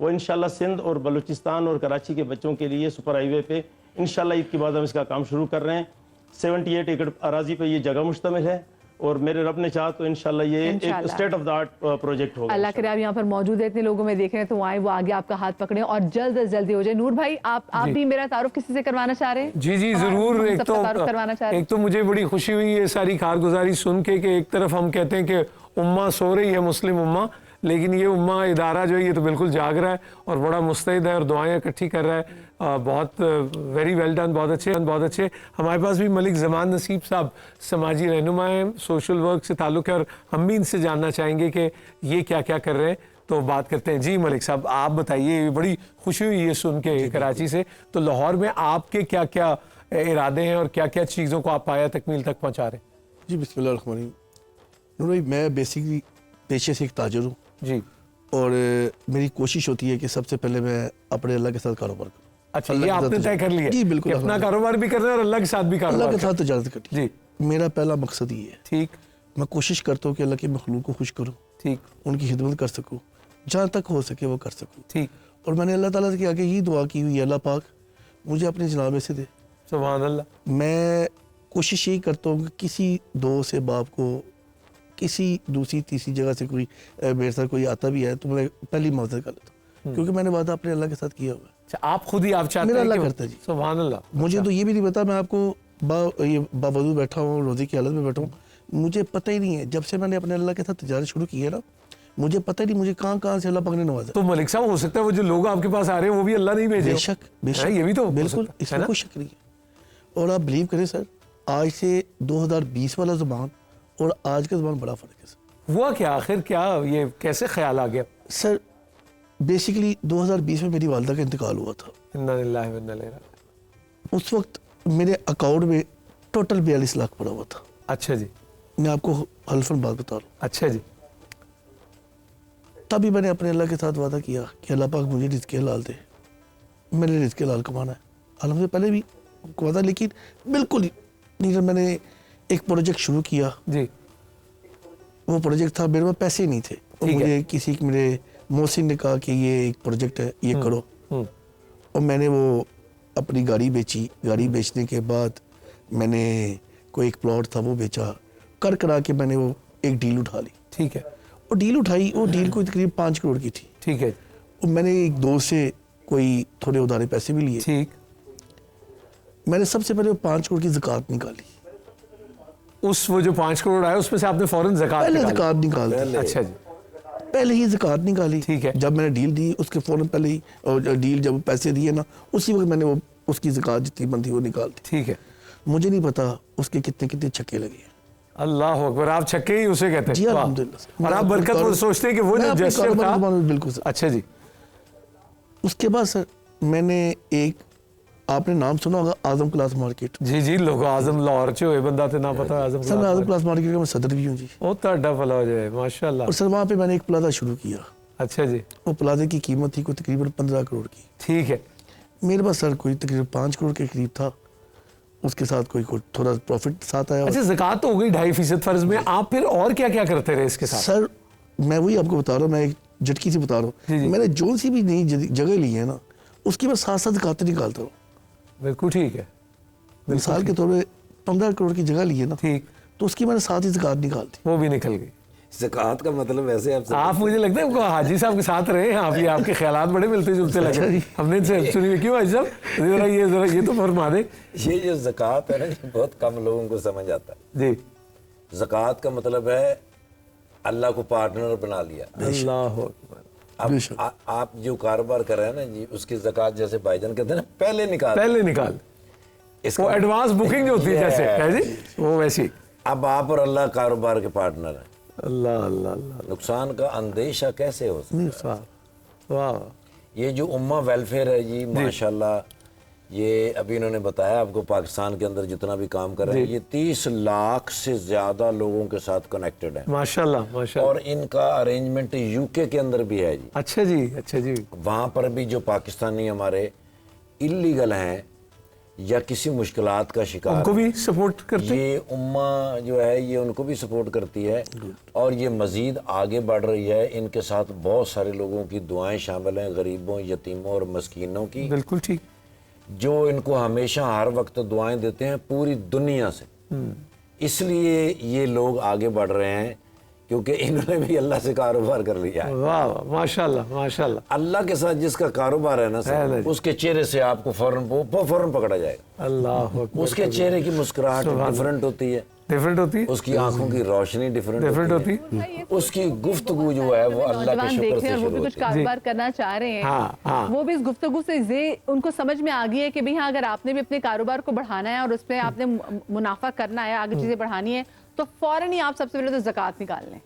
وہ انشاءاللہ سندھ اور بلوچستان اور کراچی کے بچوں کے لیے سپر ہائی وے پہ انشاءاللہ عید کے بعد ہم اس کا کام شروع کر رہے ہیں. 78 ایکڑ اراضی پہ یہ جگہ مشتمل ہے اور میرے رب نے چاہا تو انشاءاللہ یہ ایک state of the art project ہوگا. اللہ کرے آپ یہاں پر موجود ہیں, اتنے لوگوں میں دیکھ رہے ہیں, تو آئیں وہ آگے آپ کا ہاتھ پکڑیں اور جلد از جلدی ہو جائے. نور بھائی آپ بھی میرا تعارف کسی سے کروانا چاہ رہے ہیں؟ جی ضرور. ایک تو مجھے بڑی خوشی ہوئی یہ ساری کارگزاری سن کے کہ ایک طرف ہم کہتے ہیں کہ امہ سو رہی ہے, مسلم امہ, لیکن یہ امہ ادارہ جو ہے یہ تو بالکل جاگ رہا ہے اور بڑا مستعد ہے اور دعائیں اکٹھی کر رہا ہے. بہت ویری ویل ڈن, بہت اچھے. ہمارے پاس بھی ملک زمان نصیب صاحب سماجی رہنما ہیں, سوشل ورک سے تعلق ہے اور ہم بھی ان سے جاننا چاہیں گے کہ یہ کیا کیا کر رہے ہیں, تو بات کرتے ہیں. جی ملک صاحب آپ بتائیے, بڑی خوشی ہوئی یہ سن کے کراچی سے, تو لاہور میں آپ کے کیا کیا ارادے ہیں اور کیا کیا چیزوں کو آپ پایا تکمیل تک پہنچا رہے ہیں؟ جی بسم اللہ الرحمن الرحیم. نور بھائی میں بیسکلی پیشے سے ایک تاجر ہوں جی, اور میری کوشش ہوتی ہے کہ سب سے پہلے میں اپنے اللہ کے ساتھ کاروبار کروں. اچھا, یہ آپ نے طے کر لیا جی بالکل, اپنا کاروبار بھی کرنا ہے اور اللہ کے ساتھ بھی کاروبار, اللہ کے ساتھ تجارت کرنی. جی میرا پہلا مقصد یہ ہے. ٹھیک, میں کوشش کرتا ہوں کہ اللہ کے مخلوق کو خوش کروں, ٹھیک, ان کی خدمت کر سکوں, جہاں تک ہو سکے وہ کر سکوں. ٹھیک, اور میں نے اللہ تعالیٰ سے آگے یہ دعا کی ہوئی ہے, اللہ پاک مجھے اپنے جناب سے دے. سبحان اللہ. میں کوشش یہی کرتا ہوں کہ کسی دوست سے باپ کو کسی دوسری تیسری جگہ سے کوئی میرے ساتھ کوئی آتا بھی ہے تو میں پہلی مدد کر لیتا ہوں, کیونکہ میں نے وعدہ اپنے اللہ کے ساتھ کیا ہوا ہے. آپ خود ہی آپ چاہتے ہیں؟ میرا اللہ کرتا ہے جی. سبحان اللہ. مجھے تو یہ بھی نہیں پتا, میں آپ کو باوضو بیٹھا ہوں, روزے کی حالت میں بیٹھا ہوں, مجھے پتہ ہی نہیں ہے. جب سے میں نے اپنے اللہ کے ساتھ تجارت شروع کی ہے نا, مجھے پتہ ہی نہیں مجھے کہاں سے اللہ پاک نے نوازا. تو ملک صاحب ہو سکتا ہے وہ جو لوگ آپ کے پاس آ رہے ہیں وہ بھی اللہ نہیں بھیجے. بے شک, بے شک, یہ بھی تو بالکل, اس میں کوئی شک نہیں ہے. اور آپ بلیو کریں سر, آج سے 2020 والا زبان اور آج کا زبان بڑا فرق ہے سر. ہوا کیا آخر, کیا یہ کیسے خیال آ گیا؟ سر بیسیکلی 2020 میں میری والدہ کا انتقال ہوا تھا. انا للہ و انا الیہ راجعون. اس وقت میرے اکاؤنٹ میں ٹوٹل 42 لاکھ پڑا ہوا تھا. اچھا جی, میں آپ کو حلفاً بات بتا رہا ہوں. اچھا جی. تبھی میں نے اپنے اللہ کے ساتھ وعدہ کیا کہ اللہ پاک مجھے رزق حلال دے, میں نے رزق حلال کمانا ہے. حالانکہ سے پہلے بھی وعدہ, لیکن بالکل ہی نہیں. میں نے ایک پروجیکٹ شروع کیا جی, وہ پروجیکٹ تھا, میرے پاس پیسے نہیں تھے, اور مجھے کسی میرے محسن نے کہا کہ یہ ایک پروجیکٹ ہے, یہ کرو. اور میں نے وہ اپنی گاڑی بیچی. گاڑی بیچنے کے بعد میں نے کوئی ایک پلاٹ تھا وہ بیچا, کرا کے میں نے وہ ایک ڈیل اٹھا لی. ٹھیک ہے, اور ڈیل اٹھائی, وہ ڈیل کوئی تقریب 5 کروڑ کی تھی. ٹھیک ہے, اور میں نے ایک دوست سے کوئی تھوڑے ادھارے پیسے بھی لیے. ٹھیک, میں نے سب سے پہلے 5 کروڑ کی زکوٰۃ نکالی. وہ جو 5 کروڑ آیا اس میں سے آپ نے فوراً زکوٰۃ نکال دی. اچھا جی, پہلے ہی زکوٰۃ نکالی. ٹھیک ہے, جب میں نے ڈیل دی اس کے فوراً پہلے ہی, اور ڈیل جب پیسے دیے نا اسی وقت میں نے وہ اس کی زکوٰۃ جتنی بنتی وہ نکال دی. ٹھیک ہے, مجھے نہیں پتا اس کے کتنے چھکے لگے ہیں. اللہ اکبر, آپ چھکے ہی اسے کہتے ہیں؟ جی الحمدللہ. اور آپ برکت وہ سوچتے ہیں کہ وہ جو جسٹر تھا. بالکل سر. اچھا جی. اس کے بعد سر میں نے ایک, آپ نے نام سنا ہوگا اعظم کلاس مارکیٹ. جی جی, لوگ اعظم لاہور چ ہوئے بندہ تے نہ پتا اعظم. سر میں اعظم کلاس مارکیٹ کا میں صدر بھی ہوں جی. وہ تہاڈا بھلا ہو جائے, ماشاءاللہ. اور سر وہاں پہ میں نے ایک پلازا شروع کیا. اچھا جی. وہ پلازے کی قیمت تھی کوئی تقریباً 15 کروڑ کی. ٹھیک ہے, میرے پاس سر کوئی تقریباً 5 کروڑ کے قریب تھا, اس کے ساتھ کوئی تھوڑا پروفٹ ساتھ آیا. اچھا, زکوٰۃ تو ہو گئی 2.5% فرض میں, آپ پھر اور کیا کیا کرتے رہے اس کے ساتھ؟ سر میں وہی آپ کو بتا رہا ہوں, میں ایک جھٹکی سے بتا رہا ہوں. میں نے جو سی بھی نئی جگہ لی ہے نا اس کی میں ساتھ زکوٰۃ نکالتا ہوں. بالکل ٹھیک ہے. مثال کے طور پہ 15 کروڑ کی جگہ لی ہے نا, ٹھیک, تو اس کی میں نے ساتھ ہی زکوٰۃ نکال دی. وہ بھی نکل گئی. زکوٰۃ کا مطلب ایسے آپ مجھے لگتا ہے حاجی صاحب کے ساتھ رہے ہیں آپ, یہ آپ کے خیالات بڑے ملتے جلتے لگے. ہم نے ان سے سنی ہوئی. کیوں حاجی صاحب, ذرا یہ تو فرما دیں. یہ جو زکوٰۃ ہے نا یہ بہت کم لوگوں کو سمجھ آتا ہے. جی, زکوٰۃ کا مطلب ہے اللہ کو پارٹنر بنا لیا. اللہ اکبر. اب آپ جو کاروبار کر رہے ہیں نا جی, اس کی زکوٰۃ جیسے بھائی جان کہتے ہیں نا پہلے نکال. وہ ایڈوانس بکنگ جو ہوتی ہے جیسے ہے جی, وہ ویسی. اب آپ اور اللہ کاروبار کے پارٹنر ہیں. اللہ اللہ اللہ. نقصان کا اندیشہ کیسے ہو سکتا ہے؟ واہ. یہ جو امہ ویلفیئر ہے جی, ماشاءاللہ, یہ ابھی انہوں نے بتایا آپ کو, پاکستان کے اندر جتنا بھی کام کر رہے ہیں یہ 30 لاکھ سے زیادہ لوگوں کے ساتھ کنیکٹڈ ہے. ماشاءاللہ ماشاءاللہ. اور ان کا ارینجمنٹ UK کے اندر بھی ہے جی. اچھا جی, اچھا جی. وہاں پر بھی جو پاکستانی ہمارے اللیگل ہیں یا کسی مشکلات کا شکار ان کو بھی سپورٹ کرتے یہ امہ جو ہے یہ ان کو بھی سپورٹ کرتی ہے اور یہ مزید آگے بڑھ رہی ہے. ان کے ساتھ بہت سارے لوگوں کی دعائیں شامل ہیں, غریبوں, یتیموں اور مسکینوں کی, بالکل ٹھیک, جو ان کو ہمیشہ ہر وقت دعائیں دیتے ہیں پوری دنیا سے. اس لیے یہ لوگ آگے بڑھ رہے ہیں کیونکہ انہوں نے بھی اللہ سے کاروبار کر لیا ہے. واہ ماشاءاللہ ماشاءاللہ. اللہ کے ساتھ جس کا کاروبار ہے نا سر, اس کے چہرے سے آپ کو فوراً پکڑا جائے گا. اللہ اکبر. اس کے چہرے کی مسکراہٹ ڈیفرنٹ ہوتی ہے, ڈیفرنٹ ہوتی ہے, اس کی آنکھوں کی روشنی ڈیفرنٹ ہوتی ہے, اس کی گفتگو جو ہے وہ اللہ کے شکر سے وہ بھی شروع کچھ ہوتی ہے. کاروبار کرنا چاہ رہے ہیں, وہ بھی اس گفتگو سے ان کو سمجھ میں آ گئی ہے کہ بھئی ہاں اگر آپ نے بھی اپنے کاروبار کو بڑھانا ہے اور اس پہ آپ نے منافع کرنا ہے, آگے چیزیں بڑھانی ہے, تو فوراً ہی آپ سب سے پہلے تو زکوٰۃ نکال لیں.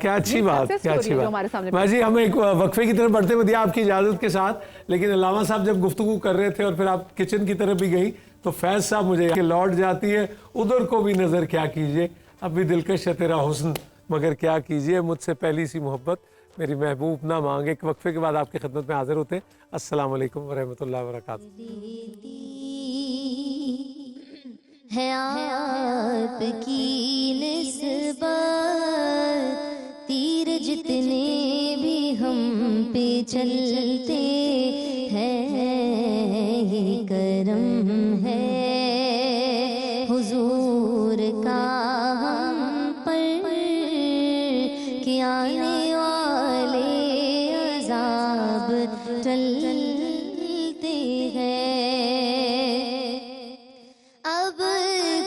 کیا اچھی بات, کیا اچھی بات. میں جی ہم ایک وقفے کی طرف بڑھتے ہوئے دیا آپ کی اجازت کے ساتھ, لیکن علامہ صاحب جب گفتگو کر رہے تھے اور پھر آپ کچن کی طرف بھی گئی تو فیض صاحب مجھے کہ لوٹ جاتی ہے ادھر کو بھی نظر کیا کیجئے, اب بھی دلکش ہے تیرا حسن مگر کیا کیجئے, مجھ سے پہلی سی محبت میری محبوب نہ مانگے. ایک وقفے کے بعد آپ کی خدمت میں حاضر ہوتے. السلام علیکم ورحمۃ اللہ وبرکاتہ. ہے آپ کی نسبت تیر جتنے بھی ہم پہ چلتے ہیں, یہ کرم ہے حضور کا ہم پر کہ آنے والے عذاب ٹلتے ہیں. اب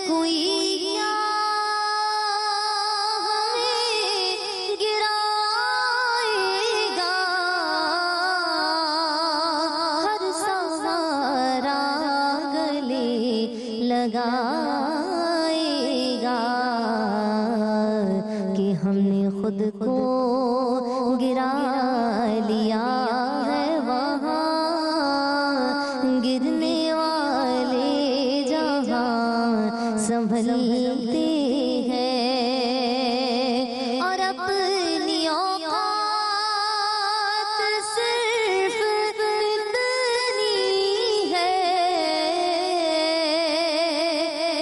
کوئی کیا ہمیں گرائے گا, ہر سہارا گلے لگائے گا کہ ہم نے خود کو گرا لیا ہے وہاں گرنے والے جہاں سنبھلتے ہیں, اور اپنی اوقات صرف اتنی ہے,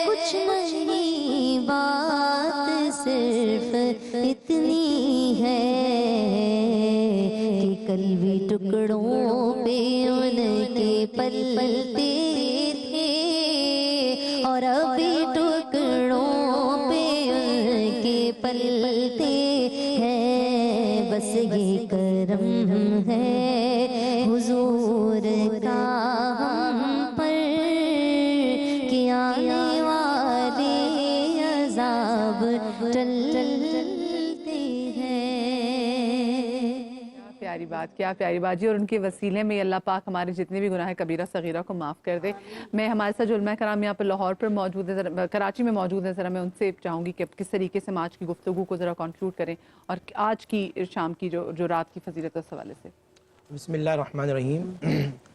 کچھ نہیں بات صرف اتنی ہے کہ کل بھی ٹکڑوں پہ ان کے پلتے تھے اور ابھی ٹکڑوں پہ ان کے پلتے ہیں. بس یہ کرم ہے حضور کا ہم پر کہ آنے والے عذاب ٹلتے ہیں. پیاری بات, کیا پیاری بات جی. اور ان کے وسیلے میں اللہ پاک ہمارے جتنے بھی گناہ کبیرہ صغیرہ کو معاف کر دے. میں ہمارے ساتھ جو علماء کرام یہاں پر لاہور پر موجود ہیں, کراچی میں موجود ہیں, ذرا میں ان سے چاہوں گی کہ کس طریقے سے آج کی گفتگو کو ذرا کنکلوڈ کریں اور آج کی شام کی جو رات کی فضیلت اس حوالے سے. بسم اللہ الرحمن الرحیم.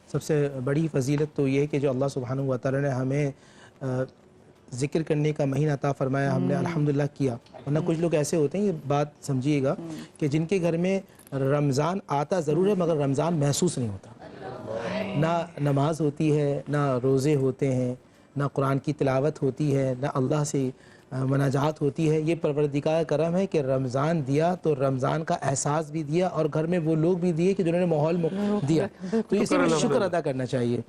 سب سے بڑی فضیلت تو یہ ہے کہ جو اللہ سبحانہ و تعالی نے ہمیں ذکر کرنے کا مہینہ عطا فرمایا, ہم نے الحمدللہ کیا. ورنہ کچھ لوگ ایسے ہوتے ہیں, یہ بات سمجھیے گا, کہ جن کے گھر میں رمضان آتا ضرور ہے مگر رمضان محسوس نہیں ہوتا. نہ نماز ہوتی ہے, نہ روزے ہوتے ہیں, نہ قرآن کی تلاوت ہوتی ہے, نہ اللہ سے مناجات ہوتی ہے. یہ پروردگار کا کرم ہے کہ رمضان دیا تو رمضان کا احساس بھی دیا, اور گھر میں وہ لوگ بھی دیے کہ جنہوں نے ماحول دیا, تو اسی میں شکر ادا کرنا چاہیے.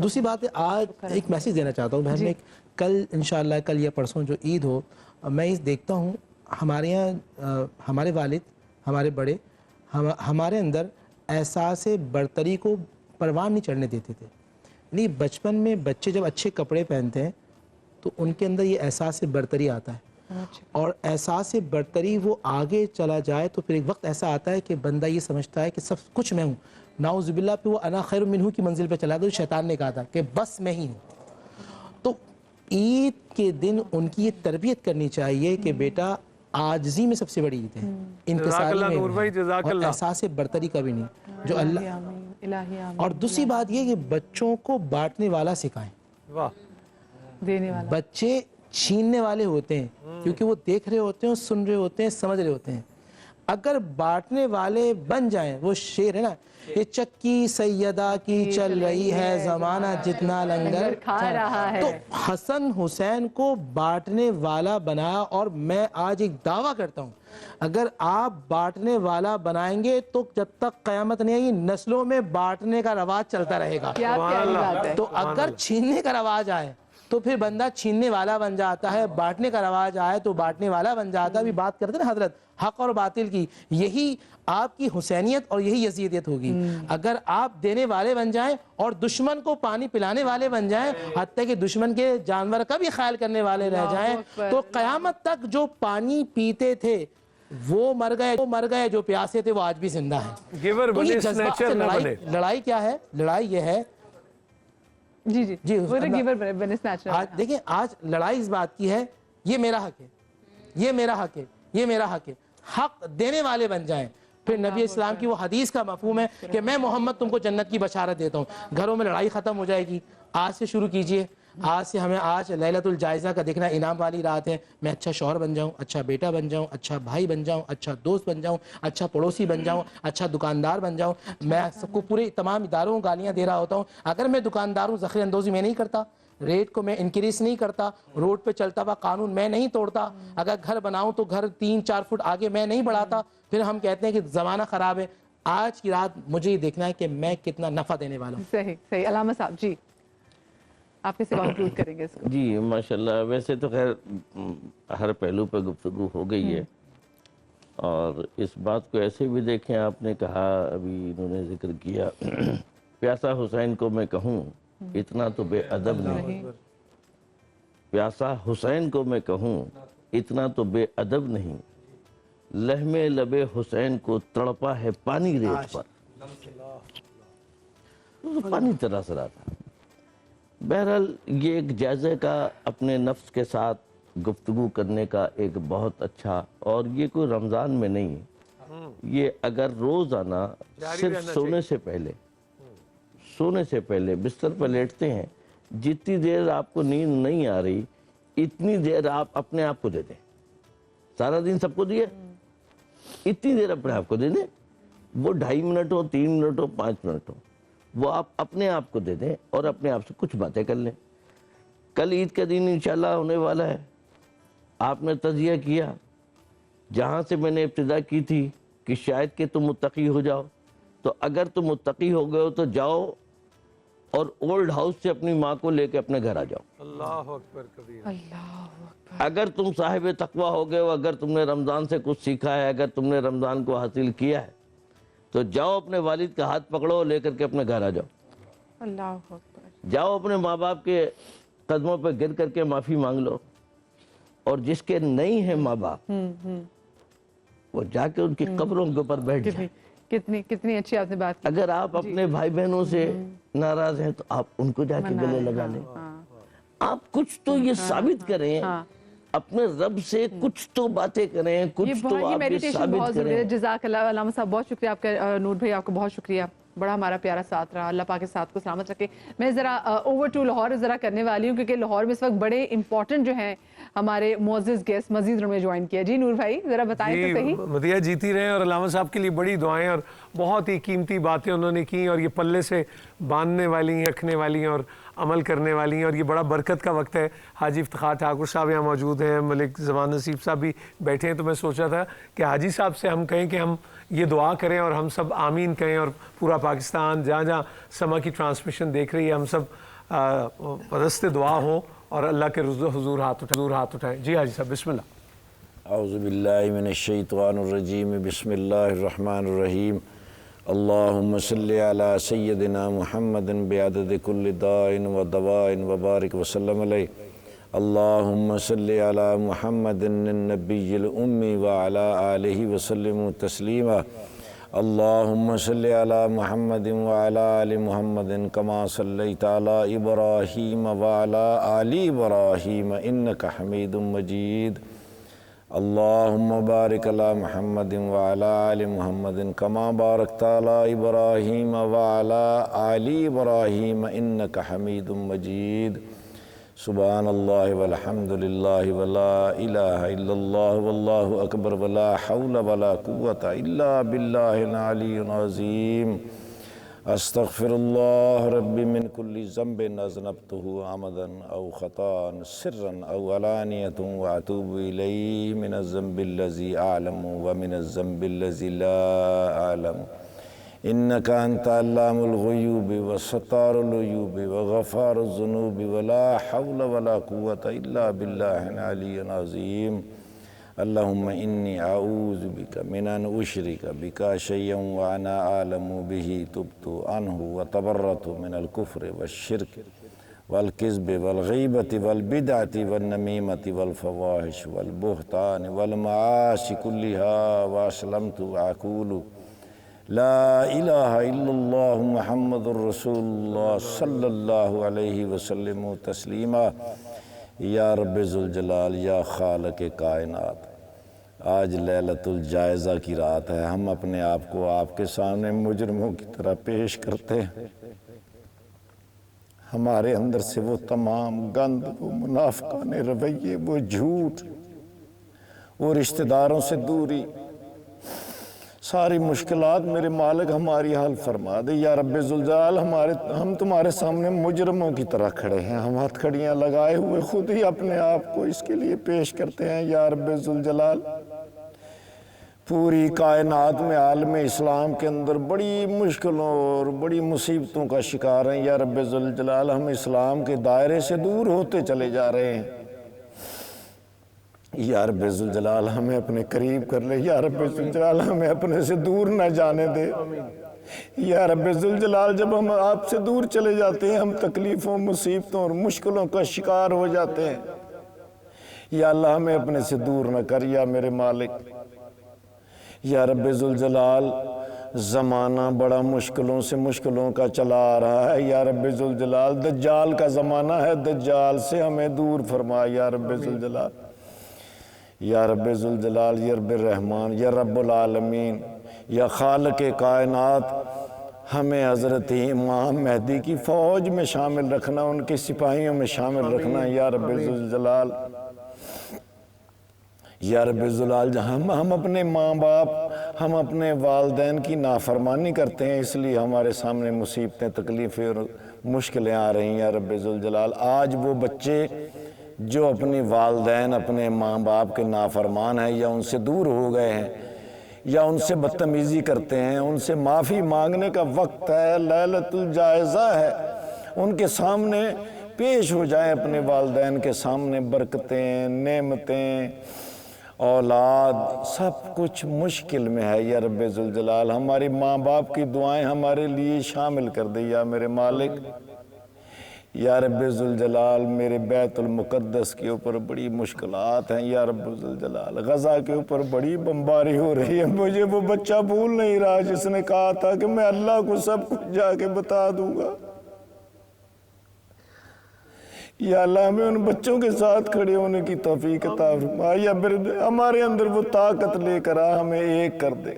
دوسری بات ہے, آج ایک میسیج دینا چاہتا ہوں بہن. میں کل انشاءاللہ کل یا پرسوں جو عید ہو, میں دیکھتا ہوں ہمارے یہاں ہمارے والد, ہمارے بڑے ہمارے اندر احساس برتری کو پروان نہیں چڑھنے دیتے تھے. یعنی بچپن میں بچے جب اچھے کپڑے پہنتے ہیں تو ان کے اندر یہ احساس برتری آتا ہے, اور احساس برتری وہ آگے چلا جائے تو پھر ایک وقت ایسا آتا ہے کہ بندہ یہ سمجھتا ہے کہ سب کچھ میں ہوں. نعوذ باللہ پہ وہ انا خیر منہ کی منزل پہ چلا گیا. شیطان نے کہا تھا کہ بس میں ہی ہوں. تو عید کے دن ان کی یہ تربیت کرنی چاہیے کہ بیٹا عاجزی میں سب سے بڑی عید ہے, انکساری میں, اور احساس برتری کا بھی نہیں جو اللہ. اور دوسری بات یہ کہ بچوں کو بانٹنے والا سکھائیں. دینے والا. بچے چھیننے والے ہوتے ہیں کیونکہ وہ دیکھ رہے ہوتے ہیں, سن رہے ہوتے ہیں, سمجھ رہے ہوتے ہیں. اگر بانٹنے والے بن جائیں، وہ شعر ہے نا، یہ چکی سیدہ کی چل رہی ہے، زمانہ جتنا لنگر کھا رہا ہے. تو حسن حسین کو بانٹنے والا بنایا. اور میں آج ایک دعویٰ کرتا ہوں، اگر آپ بانٹنے والا بنائیں گے تو جب تک قیامت نہیں آئی نسلوں میں بانٹنے کا رواج چلتا رہے گا. کیا پیاری بات ہے. تو اگر چھیننے کا رواج آئے تو پھر بندہ چھیننے والا بن جاتا ہے، بانٹنے کا رواج آئے تو بانٹنے والا بن جاتا ہے. ابھی بات کرتے ہیں نا حضرت حق اور باطل کی، یہی آپ کی حسینیت اور یہی یزیدیت ہوگی. اگر آپ دینے والے بن جائیں اور دشمن کو پانی پلانے والے بن جائیں، حتیٰ کہ دشمن کے جانور کا بھی خیال کرنے والے رہ جائیں، تو قیامت تک جو پانی پیتے تھے وہ مر گئے، جو پیاسے تھے وہ آج بھی زندہ ہیں. تو یہ جذبات سے لڑائی کیا ہے؟ لڑائی یہ ہے جی آج دیکھیں، آج لڑائی اس بات کی ہے یہ میرا حق ہے، یہ میرا حق ہے، یہ میرا حق ہے. حق دینے والے بن جائیں. پھر نبی اسلام کی وہ حدیث کا مفہوم ہے کہ میں محمد تم کو جنت کی بشارت دیتا ہوں. گھروں میں لڑائی ختم ہو جائے گی. آج سے شروع کیجئے. آج سے ہمیں لیلۃ الجائزہ کا دیکھنا انعام والی رات ہے. میں اچھا شوہر بن جاؤں، اچھا بیٹا بن جاؤں، اچھا بھائی بن جاؤں، اچھا دوست بن جاؤں، اچھا پڑوسی بن جاؤں، اچھا دکاندار بن جاؤں. میں سب کو پورے تمام اداروں کو گالیاں دے رہا ہوتا ہوں. اگر میں دکاندار ہوں، ذخیرہ اندوزی میں نہیں کرتا، ریٹ کو میں انکریز نہیں کرتا، روڈ پہ چلتا ہوا قانون میں نہیں توڑتا، اگر گھر بناؤں تو گھر 3-4 فٹ آگے میں نہیں بڑھاتا، پھر ہم کہتے ہیں کہ زمانہ خراب ہے. آج کی رات مجھے یہ دیکھنا ہے کہ میں کتنا نفع دینے والا ہوں. صحیح. علامہ صاحب جی آپ کیسے کنکلوڈ کریں گے اس کو؟ جی ماشاءاللہ، ویسے تو خیر ہر پہلو پہ گفتگو ہو گئی ہے، اور اس بات کو ایسے بھی دیکھیں، آپ نے کہا، ابھی انہوں نے ذکر کیا، پیاسا حسین کو میں کہوں اتنا تو بے ادب نہیں. پیاسا حسین کو میں کہوں اتنا تو بے ادب نہیں، لہمے لبے حسین کو تڑپا ہے پانی ریت پر. پانی تراس رہا تھا. بہرحال یہ ایک جائزہ کا اپنے نفس کے ساتھ گفتگو کرنے کا ایک بہت اچھا، اور یہ کوئی رمضان میں نہیں، یہ اگر روزانہ صرف سونے سے پہلے بستر پر لیٹتے ہیں، جتنی دیر آپ کو نیند نہیں آ رہی اتنی دیر آپ اپنے آپ کو دے دیں. سارا دن سب کو دیے، اتنی دیر اپنے آپ کو دے دیں. وہ 2.5 منٹ ہو، 3 منٹ ہو، 5 منٹ ہو، وہ آپ اپنے آپ کو دے دیں اور اپنے آپ سے کچھ باتیں کر لیں. کل عید کا دن انشاءاللہ ہونے والا ہے. آپ نے تجزیہ کیا، جہاں سے میں نے ابتدا کی تھی کہ شاید کہ تم متقی ہو جاؤ، تو اگر تم متقی ہو گئے ہو تو جاؤ اور اولڈ ہاؤس سے اپنی ماں کو لے کے اپنے گھر آ جاؤ. اللہ اکبر کبیر. اگر تم صاحب تقویٰ ہو گئے ہو، اگر تم نے رمضان سے کچھ سیکھا ہے، اگر تم نے رمضان کو حاصل کیا ہے، تو جاؤ اپنے والد کا ہاتھ پکڑو، لے کر کے اپنے گھر آ جاؤ. اللہ اکبر. جاؤ اپنے ماں باپ کے قدموں پہ گر کر کے معافی مانگ لو، اور جس کے نہیں ہیں ماں باپ وہ جا کے ان کی قبروں کے اوپر بیٹھ جائے. کتنی اچھی آپ نے بات کی. اگر آپ اپنے بھائی بہنوں سے ناراض ہیں تو آپ ان کو جا کے گلے لگا لیں. آپ کچھ تو یہ ثابت کریں، اپنے رب سے کچھ تو باتیں کریں، کچھ تو آپ یہ ثابت کریں. جزاک اللہ علامہ صاحب، بہت شکریہ آپ کا. نور بھائی آپ کو بہت شکریہ، بڑا ہمارا پیارا ساتھ رہا. اللہ پاک کے ساتھ کو سلامت رکھے. میں ذرا اوور ٹو لاہور ذرا کرنے والی ہوں، کیونکہ لاہور میں اس وقت بڑے امپورٹنٹ جو ہیں ہمارے معزز گیسٹ مزید نے جوائن کیا. جی نور بھائی ذرا بتائیں تو صحیح. مدیہ جیتی رہے، اور علامہ صاحب کے لیے بڑی دعائیں، اور بہت ہی قیمتی باتیں انہوں نے کی، اور یہ پلے سے باندھنے والی ہیں، رکھنے والی ہیں اور عمل کرنے والی ہیں، اور یہ بڑا برکت کا وقت ہے. حاجی افتخار ٹھاکر صاحب یہاں موجود ہیں، ملک زمان نصیب صاحب بھی بیٹھے ہیں. تو میں سوچا تھا کہ حاجی صاحب سے ہم کہیں کہ ہم یہ دعا کریں اور ہم سب آمین کہیں، اور پورا پاکستان جہاں جہاں سما کی ٹرانسمیشن دیکھ رہی ہے ہم سب پرست دعا ہوں اور اللہ کے حضور ہاتھ اٹھائیں. جی حاجی صاحب بسم اللہ. اعوذ باللہ من الشیطان الرجیم، بسم اللہ الرحمن الرحیم. اللہم صلی علی سیدنا محمد بعدد کل داء و دواء وبارک وسلم علیہ. اللہم صلی علی محمد النبی الامی وعلی آلہ وسلم تسلیما. اللہم صلی علی محمد وعلی آل محمد کما صلیت علی ابراہیم وعلی آل ابراہیم انک حمید مجید. اللہم بارک علی محمد وعلی آل محمد کما بارکت علی ابراہیم وعلی آل ابراہیم انک حمید مجید. سبحان اللہ والحمد للہ ولا الہ الا اللہ واللہ اکبر ولا حول ولا قوة الا باللہ العلی العظیم استغفر اللہ ربی من کل ذنب اذنبته عمدا او خطا سرا او علانیۃ واتوب الیہ من الذنب الذی اعلم ومن الذنب الذی لا اعلم انک انت علام الغیوب وستار العیوب وغفار الذنوب ولا حول ولا قوة الا باللہ العلی العظیم اللہم انی اعوذ بک من ان اشرک بک شیئا وانا اعلم به تبت عنہ وتبرت من الکفر والشرک والکذب والغیبت والبدعت والنمیمت والفواحش والبہتان والمعاصی کلها واسلمت واقول لا الہ الا اللہ محمد الرسول اللہ صلی اللہ علیہ وسلم تسلیما یا رب ذوالجلال یا خالق کائنات، آج لیلۃ الجائزہ کی رات ہے، ہم اپنے آپ کو آپ کے سامنے مجرموں کی طرح پیش کرتے ہیں۔ ہمارے اندر سے وہ تمام گند، وہ منافقانہ رویے، وہ جھوٹ، وہ رشتہ داروں سے دوری، ساری مشکلات میرے مالک ہماری حل فرما دے یا رب ذوالجلال۔ ہم تمہارے سامنے مجرموں کی طرح کھڑے ہیں، ہم ہتھ کھڑیاں لگائے ہوئے خود ہی اپنے آپ کو اس کے لیے پیش کرتے ہیں یا رب ذوالجلال۔ پوری کائنات میں عالم اسلام کے اندر بڑی مشکلوں اور بڑی مصیبتوں کا شکار ہیں یا رب ذوالجلال، ہم اسلام کے دائرے سے دور ہوتے چلے جا رہے ہیں یا رب ذوالجلال، ہمیں اپنے قریب کر لے یا رب ذوالجلال، ہمیں اپنے سے دور نہ جانے دے یا رب ذوالجلال۔ جب ہم آپ سے دور چلے جاتے ہیں ہم تکلیفوں، مصیبتوں اور مشکلوں کا شکار ہو جاتے ہیں یا اللہ، ہمیں اپنے سے دور نہ کر یا میرے مالک یا رب ذوالجلال۔ زمانہ بڑا مشکلوں سے مشکلوں کا چلا آ رہا ہے یا رب ذوالجلال، دجال کا زمانہ ہے، دجال سے ہمیں دور فرما یا رب ذوالجلال۔ یا رب ذوالجلال، یا رب الرحمن، یا رب العالمین، یا خالق کائنات، ہمیں حضرت امام مہدی کی فوج میں شامل رکھنا، ان کے سپاہیوں میں شامل رکھنا یا رب ذوالجلال۔ یا رب ذوالجلال، ہم اپنے ماں باپ، ہم اپنے والدین کی نافرمانی کرتے ہیں، اس لیے ہمارے سامنے مصیبتیں، تکلیفیں اور مشکلیں آ رہی ہیں یا رب ذوالجلال۔ آج وہ بچے جو اپنی والدین، اپنے ماں باپ کے نافرمان ہیں یا ان سے دور ہو گئے ہیں یا ان سے بدتمیزی کرتے ہیں، ان سے معافی مانگنے کا وقت ہے، لیلۃ الجائزہ ہے، ان کے سامنے پیش ہو جائیں، اپنے والدین کے سامنے۔ برکتیں، نعمتیں، اولاد، سب کچھ مشکل میں ہے یا رب ذوالجلال، ہماری ماں باپ کی دعائیں ہمارے لیے شامل کر دے یا میرے مالک یا رب ذوالجلال۔ میرے بیت المقدس کے اوپر بڑی مشکلات ہیں یا رب ذوالجلال، غزہ کے اوپر بڑی بمباری ہو رہی ہے، مجھے وہ بچہ بھول نہیں رہا جس نے کہا تھا کہ میں اللہ کو سب کچھ جا کے بتا دوں گا یا اللہ، ہمیں ان بچوں کے ساتھ کھڑے ہونے کی توفیق عطا فرما یا ہمارے اندر وہ طاقت لے کر آ، ہمیں ایک کر دے،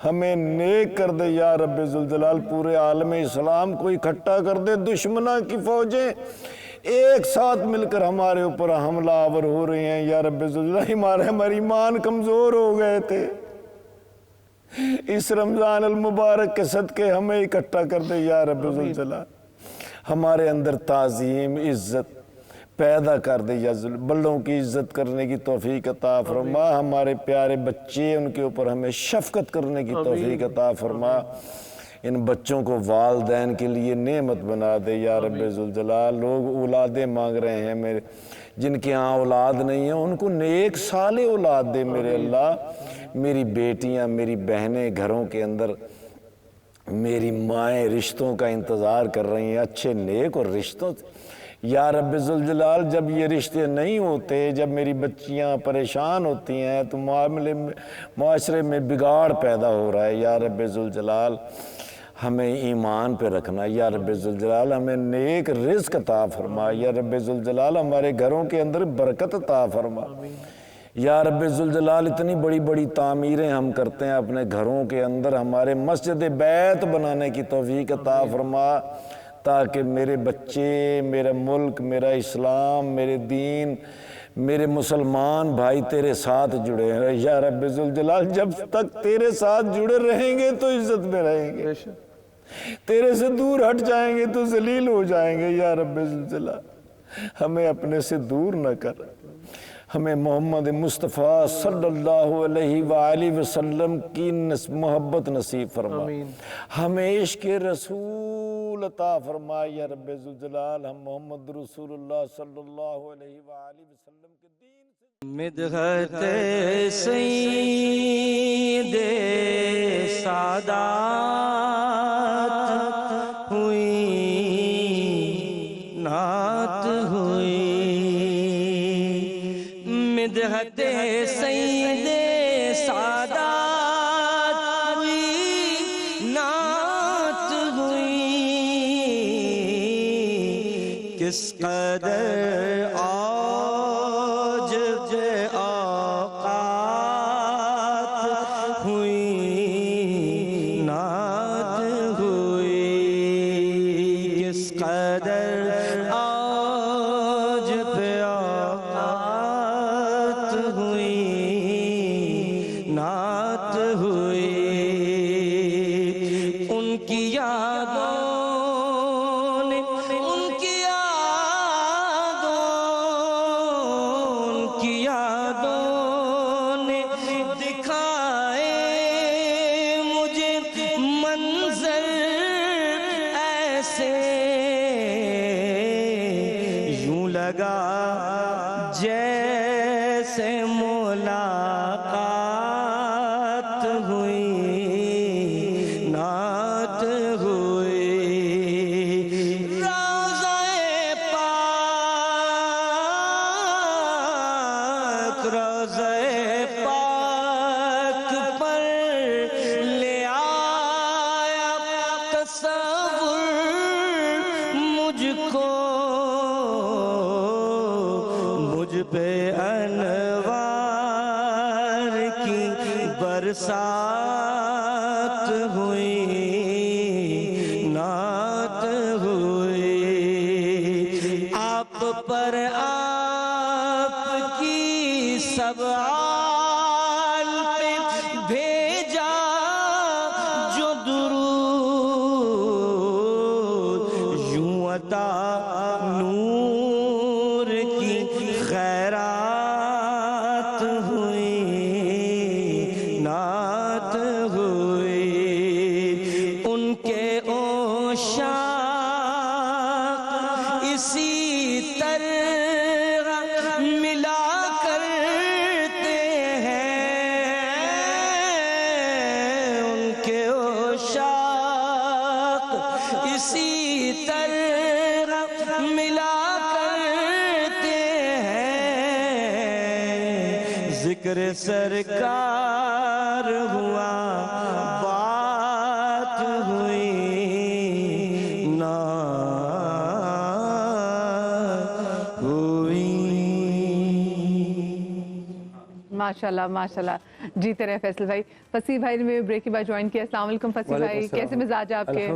ہمیں نیک کر دے یا رب ذوالجلال۔ پورے عالم اسلام کو اکٹھا کر دے، دشمنوں کی فوجیں ایک ساتھ مل کر ہمارے اوپر حملہ آور ہو رہی ہیں یا رب ذوالجلال۔ ہمارے ایمان کمزور ہو گئے تھے، اس رمضان المبارک کے صدقے ہمیں اکٹھا کر دے یا رب ذوالجلال۔ ہمارے اندر تعظیم، عزت پیدا کر دے یا بڑوں کی عزت کرنے کی توفیق عطا فرما۔ ہمارے پیارے بچے، ان کے اوپر ہمیں شفقت کرنے کی توفیق عطا فرما۔ ان بچوں کو والدین کے لیے نعمت بنا دے یا رب ذوالجلال۔ لوگ اولادیں مانگ رہے ہیں، میرے جن کے ہاں اولاد نہیں ہیں ان کو نیک صالح اولاد دے میرے اللہ۔ میری بیٹیاں، میری بہنیں گھروں کے اندر، میری مائیں رشتوں کا انتظار کر رہی ہیں، اچھے نیک اور رشتوں یا رب ذوالجلال۔ جب یہ رشتے نہیں ہوتے، جب میری بچیاں پریشان ہوتی ہیں تو معاشرے میں بگاڑ پیدا ہو رہا ہے یا رب ذوالجلال۔ ہمیں ایمان پہ رکھنا یا رب ذوالجلال، ہمیں نیک رزق عطا فرما یا رب ذوالجلال، ہمارے گھروں کے اندر برکت عطا فرما یا رب ذوالجلال۔ اتنی بڑی بڑی تعمیریں ہم کرتے ہیں اپنے گھروں کے اندر، ہمارے مسجد بیت بنانے کی توفیق عطا فرما تاکہ میرے بچے، میرا ملک، میرا اسلام، میرے دین، میرے مسلمان بھائی تیرے ساتھ جڑے ہیں یا رب ذوالجلال۔ جب تک تیرے ساتھ جڑے رہیں گے تو عزت میں رہیں گے، تیرے سے دور ہٹ جائیں گے تو ذلیل ہو جائیں گے یا رب ذوالجلال۔ ہمیں اپنے سے دور نہ کر، ہمیں محمد مصطفیٰ صلی اللہ علیہ وآلہ وسلم کی محبت نصیب فرما، ہمیں عشق رسول عطا فرما یا رب ذوالجلال۔ ہم محمد رسول اللہ صلی اللہ علیہ وآلہ وسلم کے دین سے مدحت سید سادات ہوئی، نعت ہوئی، مدحت سید سادات ہوئی، نعت ہوئی، کس قدر برسات ہوئی، نعت ہوئی، آپ پر آپ کی سب آل پہ بھیجا جو درود، یوں عطا نور کی خیرات ہوئی، نعت ہوئی، ان کے عشاق اسی طرح ملا کرتے ہیں، ان کے عشاق اسی طرح ملا کرتے ہیں، ذکر سرکار ہوا، بات ہوئی، نعت ہوئی۔ ماشاءاللہ ماشاءاللہ، جیتے رہے فیصل بھائی۔ فصیح بھائی نے میرے بریک کے بعد جوائن کیا۔ السلام علیکم فصیح بھائی، کیسے مزاج آپ کے؟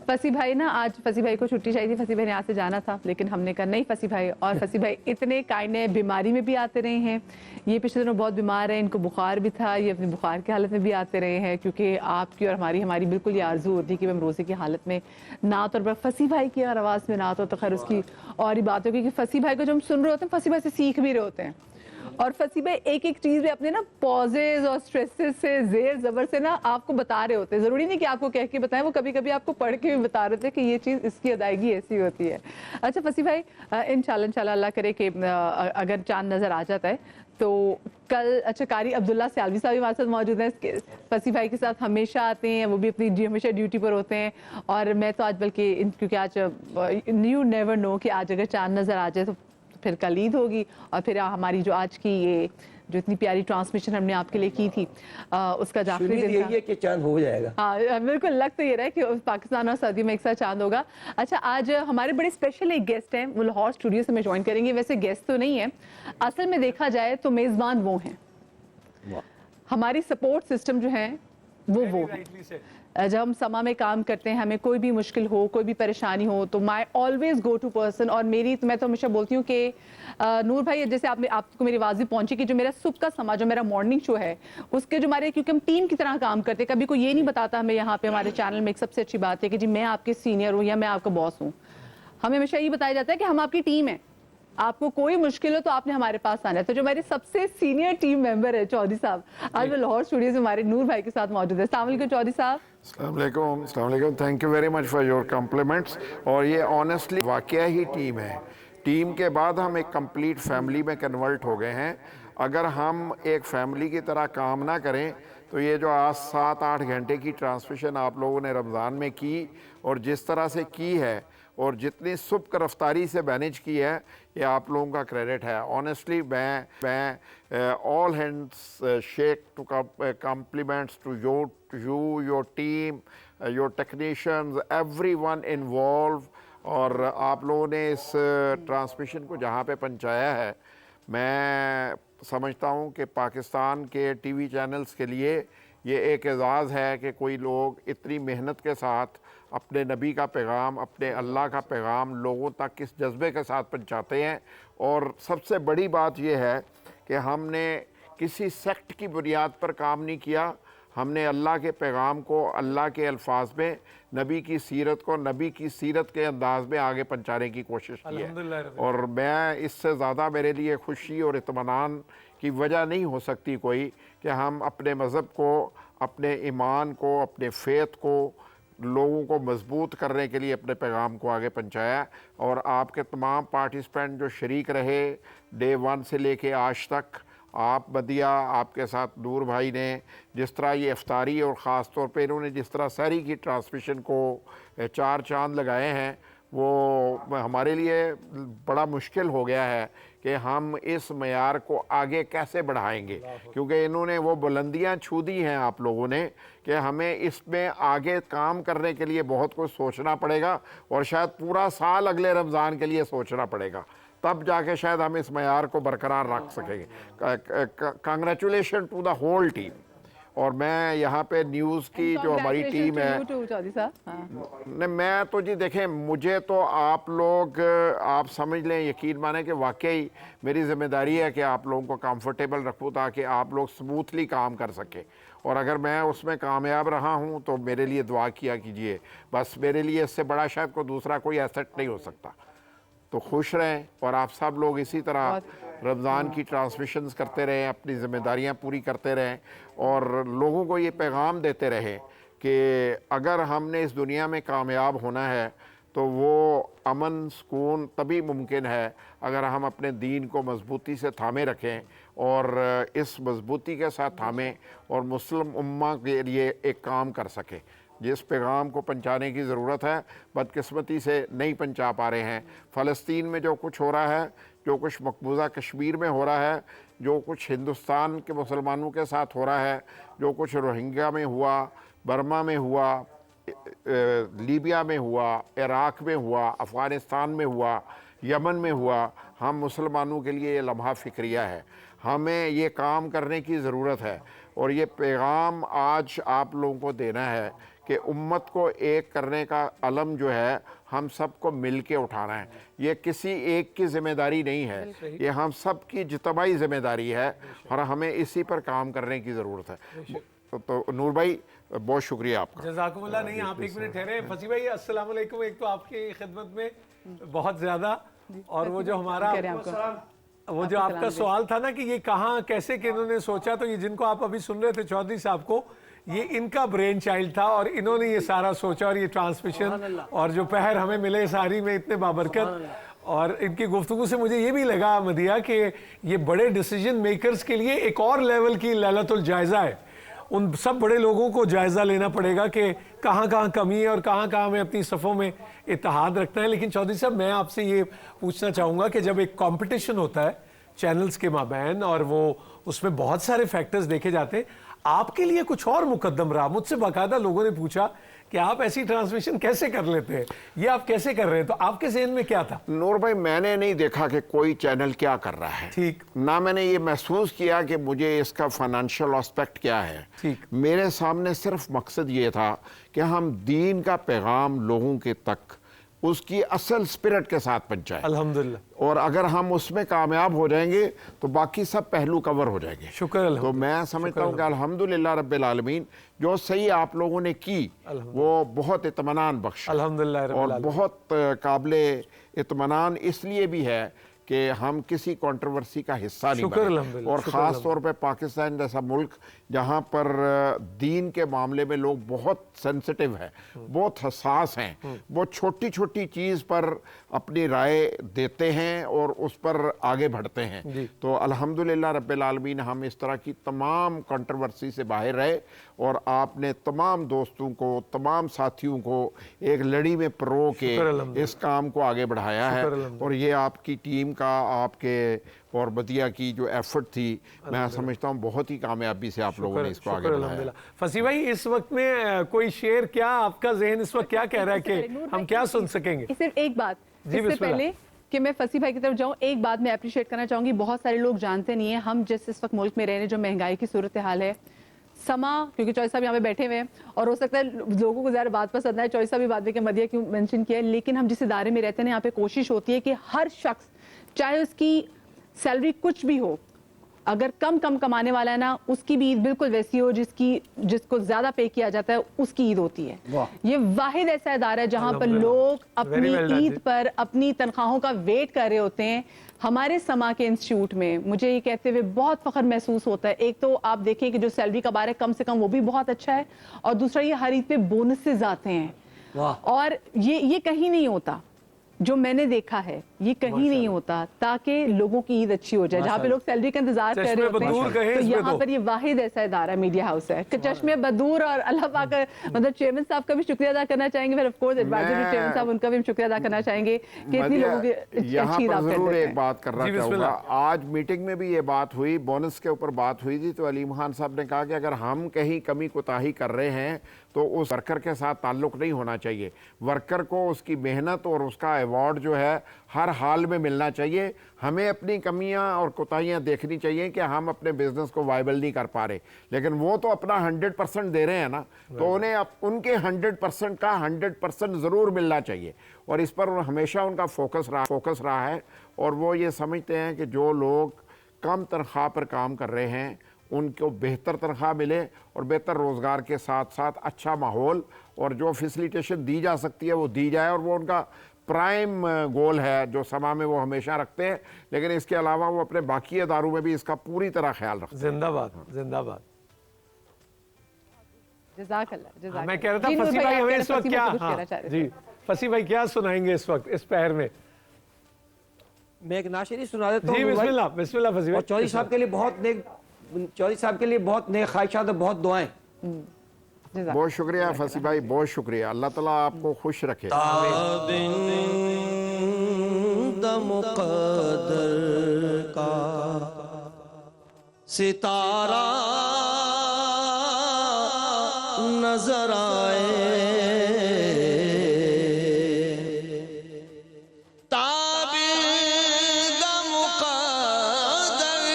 فصیح بھائی نا آج فصیح بھائی کو چھٹی چاہیے تھی، فصیح بھائی نے آج سے جانا تھا، لیکن ہم نے کہا نہیں فصیح بھائی، اور فصیح بھائی اتنے کائنڈ ہیں، بیماری میں بھی آتے رہے ہیں، یہ پچھلے دنوں بہت بیمار ہیں، ان کو بخار بھی تھا، یہ اپنی بخار کی حالت میں بھی آتے رہے ہیں، کیونکہ آپ کی اور ہماری بالکل یہ آرزو ہوتی ہے کہ ہم روزے کی حالت میں نعت اور فصیح بھائی کی اور آواز میں نعت ہو تو خیر اس کی اور ہی بات ہوگی، کہ فصیح بھائی کو جو ہم سن رہے ہوتے ہیں فصیح بھائی سے سیکھ بھی رہے ہوتے ہیں، اور فصیح بھائی ایک ایک چیز بھی اپنے نا پوزز اور سٹریسز سے زیر زبر سے نا آپ کو بتا رہے ہوتے ہیں، ضروری نہیں کہ آپ کو کہہ کے بتائیں، وہ کبھی کبھی آپ کو پڑھ کے بھی بتا رہے تھے کہ یہ چیز اس کی ادائیگی ایسی ہوتی ہے۔ اچھا فصیح بھائی، انشاءاللہ اللہ کرے کہ اگر چاند نظر آ جاتا ہے تو کل، اچھا قاری عبداللہ سیالوی صاحب ہمارے ساتھ موجود ہیں، فصیح بھائی کے ساتھ ہمیشہ آتے ہیں، وہ بھی اپنی ہمیشہ ڈیوٹی پر ہوتے ہیں، اور میں تو آج بلکہ کیونکہ آج یو نیور نو کہ آج اگر چاند نظر آ جائے تو پھر کل عید ہوگی، اور پھر ہماری جو آج کی یہ جو اتنی پیاری ٹرانسمیشن ہم نے آپ کے لیے کی تھی اس کا آخری دن یہی ہے کہ چاند ہو جائے گا۔ ہاں بالکل، لگ تو یہ رہا ہے کہ پاکستان اور سعودی میں ایک ساتھ چاند ہوگا۔ اچھا آج ہمارے بڑے اسپیشل ایک گیسٹ ہیں، وہ لاہور اسٹوڈیو سے میں جوائن کریں گے، ویسے گیسٹ تو نہیں ہے، اصل میں دیکھا جائے تو میزبان وہ ہیں، ہماری سپورٹ سسٹم جو ہیں وہ جب ہم سما میں کام کرتے ہیں, ہمیں کوئی بھی مشکل ہو, کوئی بھی پریشانی ہو, تو مائی آلویز گو ٹو پرسن. اور میں تو ہمیشہ بولتی ہوں کہ نور بھائی, جیسے آپ کو میری آواز پہنچی کہ جو میرا صبح کا سما, جو میرا مارننگ شو ہے, اس کے جو ہمارے, کیونکہ ہم ٹیم کی طرح کام کرتے ہیں, کبھی کوئی یہ نہیں بتاتا ہمیں یہاں پہ ہمارے چینل میں ایک سب سے اچھی بات ہے کہ جی میں آپ کے سینئر ہوں یا میں آپ کا باس ہوں. ہمیں ہمیشہ یہ بتایا جاتا ہے کہ ہم آپ کی ٹیم ہے, آپ کو کوئی مشکل ہو تو آپ نے ہمارے پاس آنا ہے. تو جو ہمارے سب سے سینئر ٹیم ممبر ہے چودھری صاحب, آج وہ لاہور اسٹوڈیوز میں ہمارے نور بھائی کے ساتھ موجود ہے. السلام علیکم چودھری صاحب. السلام علیکم. السلام علیکم. Thank you very much for your compliments. اور یہ آنیسٹلی واقعہ ہی ٹیم ہے. ٹیم کے بعد ہم ایک کمپلیٹ فیملی میں کنورٹ ہو گئے ہیں. اگر ہم ایک فیملی کی طرح کام نہ کریں تو یہ جو آج 7-8 گھنٹے کی ٹرانسمیشن آپ لوگوں نے رمضان میں کی, اور جس طرح سے کی ہے, اور جتنی صبح رفتاری سے مینیج کی ہے, یہ آپ لوگوں کا کریڈٹ ہے. آنیسٹلی میں all hands shake to compliments to you, your team, your technicians, every one involve. اور آپ لوگوں نے اس ٹرانسمیشن کو جہاں پہ پہنچایا ہے, میں سمجھتا ہوں کہ پاکستان کے ٹی وی چینلز کے لیے یہ ایک اعزاز ہے کہ کوئی لوگ اتنی محنت کے ساتھ اپنے نبی کا پیغام, اپنے اللہ کا پیغام لوگوں تک کس جذبے کے ساتھ پہنچاتے ہیں. اور سب سے بڑی بات یہ ہے کہ ہم نے کسی سیکٹ کی بنیاد پر کام نہیں کیا. ہم نے اللہ کے پیغام کو اللہ کے الفاظ میں, نبی کی سیرت کو نبی کی سیرت کے انداز میں آگے پہنچانے کی کوشش کی ہے. اور میں اس سے زیادہ میرے لیے خوشی اور اطمینان کی وجہ نہیں ہو سکتی کوئی کہ ہم اپنے مذہب کو, اپنے ایمان کو, اپنے فیت کو, لوگوں کو مضبوط کرنے کے لیے اپنے پیغام کو آگے پہنچایا. اور آپ کے تمام پارٹیسپینٹ جو شریک رہے ڈے 1 سے لے کے آج تک, آپ مدیہ, آپ کے ساتھ نور بھائی نے جس طرح یہ افطاری اور خاص طور پہ انہوں نے جس طرح سحری کی ٹرانسمیشن کو 4 چاند لگائے ہیں, وہ ہمارے لیے بڑا مشکل ہو گیا ہے کہ ہم اس معیار کو آگے کیسے بڑھائیں گے, کیونکہ انہوں نے وہ بلندیاں چھو دی ہیں آپ لوگوں نے کہ ہمیں اس میں آگے کام کرنے کے لیے بہت کچھ سوچنا پڑے گا, اور شاید پورا سال اگلے رمضان کے لیے سوچنا پڑے گا, تب جا کے شاید ہم اس معیار کو برقرار رکھ سکیں گے. Congratulations to the whole team. اور میں یہاں پہ نیوز کی جو ہماری ٹیم ہے, میں تو جی دیکھیں, مجھے تو آپ لوگ, آپ سمجھ لیں, یقین مانیں کہ واقعی میری ذمہ داری ہے کہ آپ لوگوں کو کمفرٹیبل رکھوں تاکہ آپ لوگ سموتھلی کام کر سکیں. اور اگر میں اس میں کامیاب رہا ہوں تو میرے لیے دعا کیا کیجئے. بس میرے لیے اس سے بڑا شاید کوئی دوسرا کوئی ایسٹ نہیں ہو سکتا. تو خوش رہیں, اور آپ سب لوگ اسی طرح رمضان کی ٹرانسمیشنز کرتے رہیں, اپنی ذمہ داریاں پوری کرتے رہیں, اور لوگوں کو یہ پیغام دیتے رہیں کہ اگر ہم نے اس دنیا میں کامیاب ہونا ہے تو وہ امن سکون تبھی ممکن ہے اگر ہم اپنے دین کو مضبوطی سے تھامے رکھیں, اور اس مضبوطی کے ساتھ تھامیں, اور مسلم امہ کے لیے ایک کام کر سکیں. جس پیغام کو پہنچانے کی ضرورت ہے, بدقسمتی سے نہیں پہنچا پا رہے ہیں. فلسطین میں جو کچھ ہو رہا ہے, جو کچھ مقبوضہ کشمیر میں ہو رہا ہے, جو کچھ ہندوستان کے مسلمانوں کے ساتھ ہو رہا ہے, جو کچھ روہنگیا میں ہوا, برما میں ہوا, لیبیا میں ہوا, عراق میں ہوا, افغانستان میں ہوا, یمن میں ہوا, ہم مسلمانوں کے لیے یہ لمحہ فکریہ ہے. ہمیں یہ کام کرنے کی ضرورت ہے, اور یہ پیغام آج آپ لوگوں کو دینا ہے کہ امت کو ایک کرنے کا علم جو ہے ہم سب کو مل کے اٹھانا ہے. یہ کسی ایک کی ذمہ داری نہیں ہے, یہ ہم سب کی اجتماعی ذمہ داری ہے, اور ہمیں اسی پر کام کرنے کی ضرورت ہے. تو نور بھائی بہت شکریہ آپ کا. جزاکم اللہ. نہیں, آپ ایک منٹ ٹھہرے. فصیح بھائی السلام علیکم. ایک تو آپ کی خدمت میں بہت زیادہ, اور وہ جو ہمارا وہ جو آپ کا سوال تھا نا کہ یہ کہاں کیسے کہ انہوں نے سوچا, تو یہ جن کو آپ ابھی سن رہے تھے چودھری صاحب کو, یہ ان کا برین چائلڈ تھا, اور انہوں نے یہ سارا سوچا, اور یہ ٹرانسمیشن اور جو پہر ہمیں ملے ساری میں اتنے بابرکت. اور ان کی گفتگو سے مجھے یہ بھی لگا مدیہ کہ یہ بڑے ڈیسیجن میکرز کے لیے ایک اور لیول کی لیلۃ الجائزہ ہے. ان سب بڑے لوگوں کو جائزہ لینا پڑے گا کہ کہاں کہاں کمی ہے اور کہاں کہاں ہمیں اپنی صفوں میں اتحاد رکھنا ہے. لیکن چودھری صاحب, میں آپ سے یہ پوچھنا چاہوں گا کہ جب ایک کمپٹیشن ہوتا ہے چینلز کے مابین, اور وہ اس میں بہت سارے فیکٹرز دیکھے جاتے ہیں, آپ کے لیے کچھ اور مقدم رہا. مجھ سے باقاعدہ لوگوں نے پوچھا کہ آپ ایسی ٹرانسمیشن کیسے کر لیتے ہیں, یہ آپ کیسے کر رہے ہیں, تو آپ کے ذہن میں کیا تھا؟ نور بھائی میں نے نہیں دیکھا کہ کوئی چینل کیا کر رہا ہے, ٹھیک, نہ میں نے یہ محسوس کیا کہ مجھے اس کا فائنینشیل اسپیکٹ کیا ہے, ٹھیک, میرے سامنے صرف مقصد یہ تھا کہ ہم دین کا پیغام لوگوں کے تک اس کی اصل سپرٹ کے ساتھ پہنچائیں, الحمدللہ, اور اگر ہم اس میں کامیاب ہو جائیں گے تو باقی سب پہلو کور ہو جائیں گے. شکر. تو میں سمجھتا ہوں کہ الحمدللہ رب العالمین جو صحیح آپ لوگوں نے کی وہ بہت اطمینان بخش, الحمدللہ, اور بہت قابل اطمینان اس لیے بھی ہے کہ ہم کسی کنٹروورسی کا حصہ نہیں بنے, اور خاص طور پہ پاکستان جیسا ملک جہاں پر دین کے معاملے میں لوگ بہت سینسٹیو ہیں, بہت حساس ہیں, بہت چھوٹی چھوٹی چیز پر اپنی رائے دیتے ہیں اور اس پر آگے بڑھتے ہیں. تو الحمدللہ رب العالمین ہم اس طرح کی تمام کنٹروورسی سے باہر رہے, اور آپ نے تمام دوستوں کو, تمام ساتھیوں کو ایک لڑی میں پرو کے اس کام کو آگے بڑھایا ہے, اور یہ آپ کی ٹیم کا, آپ کے اور بدیہ کی جو ایفرٹ تھی, میں سمجھتا ہوں بہت ہی کامیابی سے آپ لوگوں نے اس کو آگے بڑھایا. فصیح بھائی اس وقت میں کوئی شعر, کیا آپ کا ذہن اس وقت کیا کہہ رہا ہے کہ ہم کیا سن سکیں گے؟ صرف ایک بات, اس سے پہلے کہ میں فصیح بھائی کی طرف جاؤں, ایک بات میں اپریشیٹ کرنا چاہوں گی, بہت سارے لوگ جانتے نہیں ہیں ہم جس اس وقت ملک میں رہ رہے ہیں, جو مہنگائی کی صورتحال ہے, سما, کیونکہ چوہی صاحب یہاں پہ بیٹھے ہوئے ہیں اور ہو سکتا ہے لوگوں کو زیادہ بات پسند ہے, چوہی صاحب بھی بات میں کہ مدیہ کیوں مینشن کیا ہے, لیکن ہم جس ادارے میں رہتے ہیں یہاں پہ کوشش ہوتی ہے کہ ہر شخص, چاہے اس کی سیلری کچھ بھی ہو, اگر کم کمانے والا ہے نا, اس کی بھی عید بالکل ویسی ہو جس کو زیادہ پے کیا جاتا ہے, اس کی عید ہوتی ہے. یہ واحد ایسا ادارہ ہے جہاں پر لوگ اپنی عید پر اپنی تنخواہوں کا ویٹ کر رہے ہوتے ہیں. ہمارے سما کے انسٹیٹیوٹ میں مجھے یہ کہتے ہوئے بہت فخر محسوس ہوتا ہے, ایک تو آپ دیکھیں کہ جو سیلری کا بار ہے کم سے کم وہ بھی بہت اچھا ہے, اور دوسرا یہ ہر عید پہ بونسز آتے ہیں, اور یہ کہیں نہیں ہوتا, جو میں نے دیکھا ہے یہ کہیں نہیں ہوتا, تاکہ لوگوں کی عید اچھی ہو جائے. جہاں پہ لوگ سیلری کا انتظار کر رہے ہوتے ہیں, تو یہاں پر یہ واحد ایسا ادارہ میڈیا ہاؤس ہے. چشمے بدور, اور اللہ پاک مطلب چیئرمین صاحب کا بھی شکریہ ادا کرنا چاہیں گے, پھر آف کورس ایڈوائزری چیئرمین صاحب ان کا بھی ہم شکریہ ادا کرنا چاہیں گے کہ اتنی لوگوں کی اچھی عید آپ کر ضرور دیتے ایک ہیں. بات کرنا چاہوں گا. آج میٹنگ میں بھی یہ بات ہوئی, بونس کے اوپر بات ہوئی تھی, تو علیم خان صاحب نے کہا کہ اگر ہم کہیں کمی کوتاہی کر رہے ہیں تو اس ورکر کے ساتھ تعلق نہیں ہونا چاہیے. ورکر کو اس کی محنت اور اس کا ایوارڈ جو ہے ہر حال میں ملنا چاہیے. ہمیں اپنی کمیاں اور کوتاہیاں دیکھنی چاہیے کہ ہم اپنے بزنس کو وائبل نہیں کر پا رہے, لیکن وہ تو اپنا 100% دے رہے ہیں نا, تو انہیں ان کے 100% کا 100% ضرور ملنا چاہیے. اور اس پر ہمیشہ ان کا فوکس رہا ہے, اور وہ یہ سمجھتے ہیں کہ جو لوگ کم تنخواہ پر کام کر رہے ہیں ان کو بہتر تنخواہ ملے, اور بہتر روزگار کے ساتھ ساتھ اچھا ماحول, اور جو فیسیلیٹیشن دی جا سکتی ہے وہ دی جائے, اور وہ ان کا پرائم گول ہے جو سما میں وہ ہمیشہ رکھتے ہیں. لیکن اس کے علاوہ وہ اپنے باقی اداروں میں بھی اس کا پوری طرح خیال رکھتے ہیں. زندہ باد, زندہ باد. جزاک اللہ. میں کہہ رہا تھا فصیح بھائی ہمیں اس وقت کیا, جی فصیح بھائی کیا سنائیں گے اس وقت اس پہر میں؟ میں ایک ناشری سنا دیتا ہوں. جی بسم اللہ فصیح بھائی. اور چودھری صاحب کے لیے بہت نیک خواہشات اور بہت دعائیں. بہت شکریہ فصیح بھائی, بہت شکریہ. اللہ تعالیٰ آپ کو خوش رکھے. مقدر کا ستارہ نظر آئے, تابند مقدر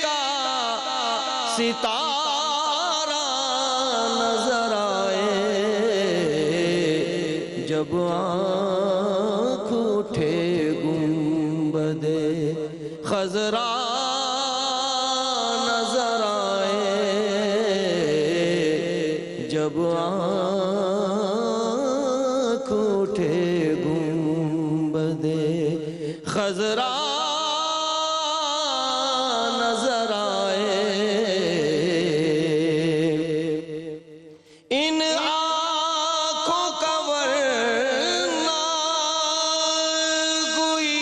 کا ستارہ نظر آئے, جب آنکھ اٹھے گنبد خضرا نظر آئے, جب آنکھ اٹھے گنبد خضرا نظر آئے, ان آنکھوں کا ورنہ کوئی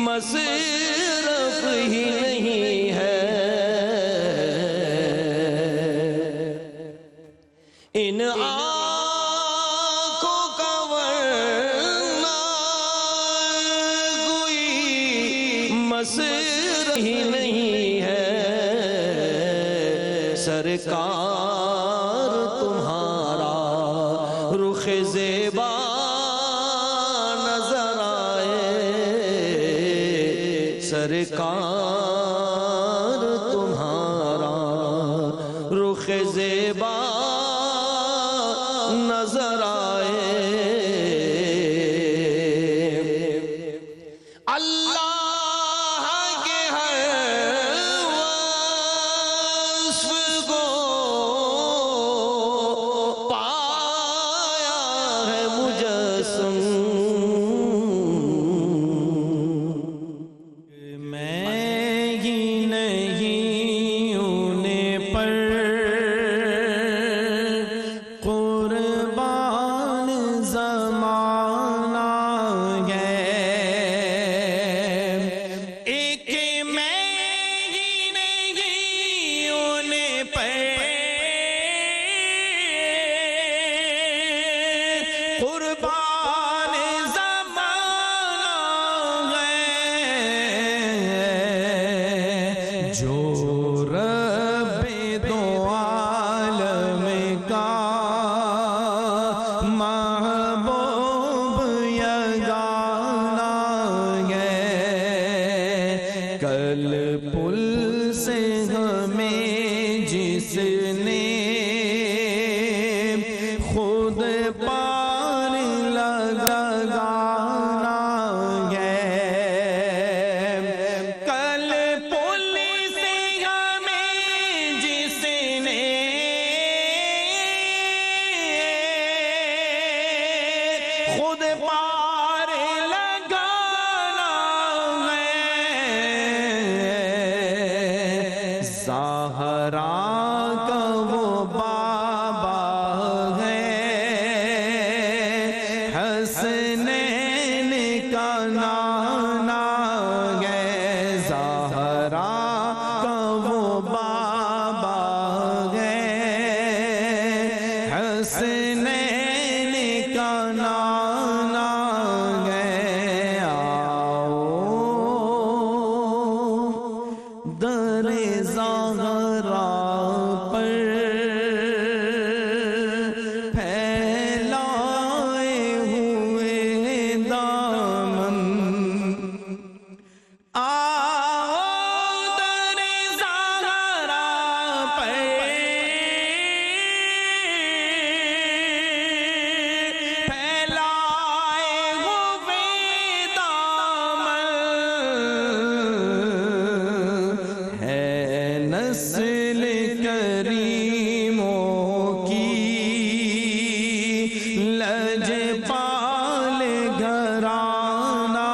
مصرف ہی نہیں ہے, ان آنکھوں کا ورنہ کوئی مصرف ہی نہیں ہے, سرکار تمہارا زیبا نظر آئے سرکار تمہارا رخ زیبا نظر آئے اللہ کے ہر وصف کو پایا ہے مجسم میں ہی نہیں انہیں پر قربان زمانہ ہے ایک میں ہی نہیں انہیں پر قربان زمانہ ہے جو رب دو عالم کا محبوب یگانہ ہے کل پل سے ہمیں جس نے خود پار لگانا ہے کل پل سے ہمیں جس نے خود پار لگانا ہے زہرا کا وہ بابا ہے حسنین کا نانا ہے زہرا کا وہ بابا ہے حسنین کا نانا ہے آؤ در زہرا پر پھیلائے ہوئے دامن آؤ در زہرا پر پھیلائے ہوئے دامن ہے نسل کریموں کی لجپال گھرانہ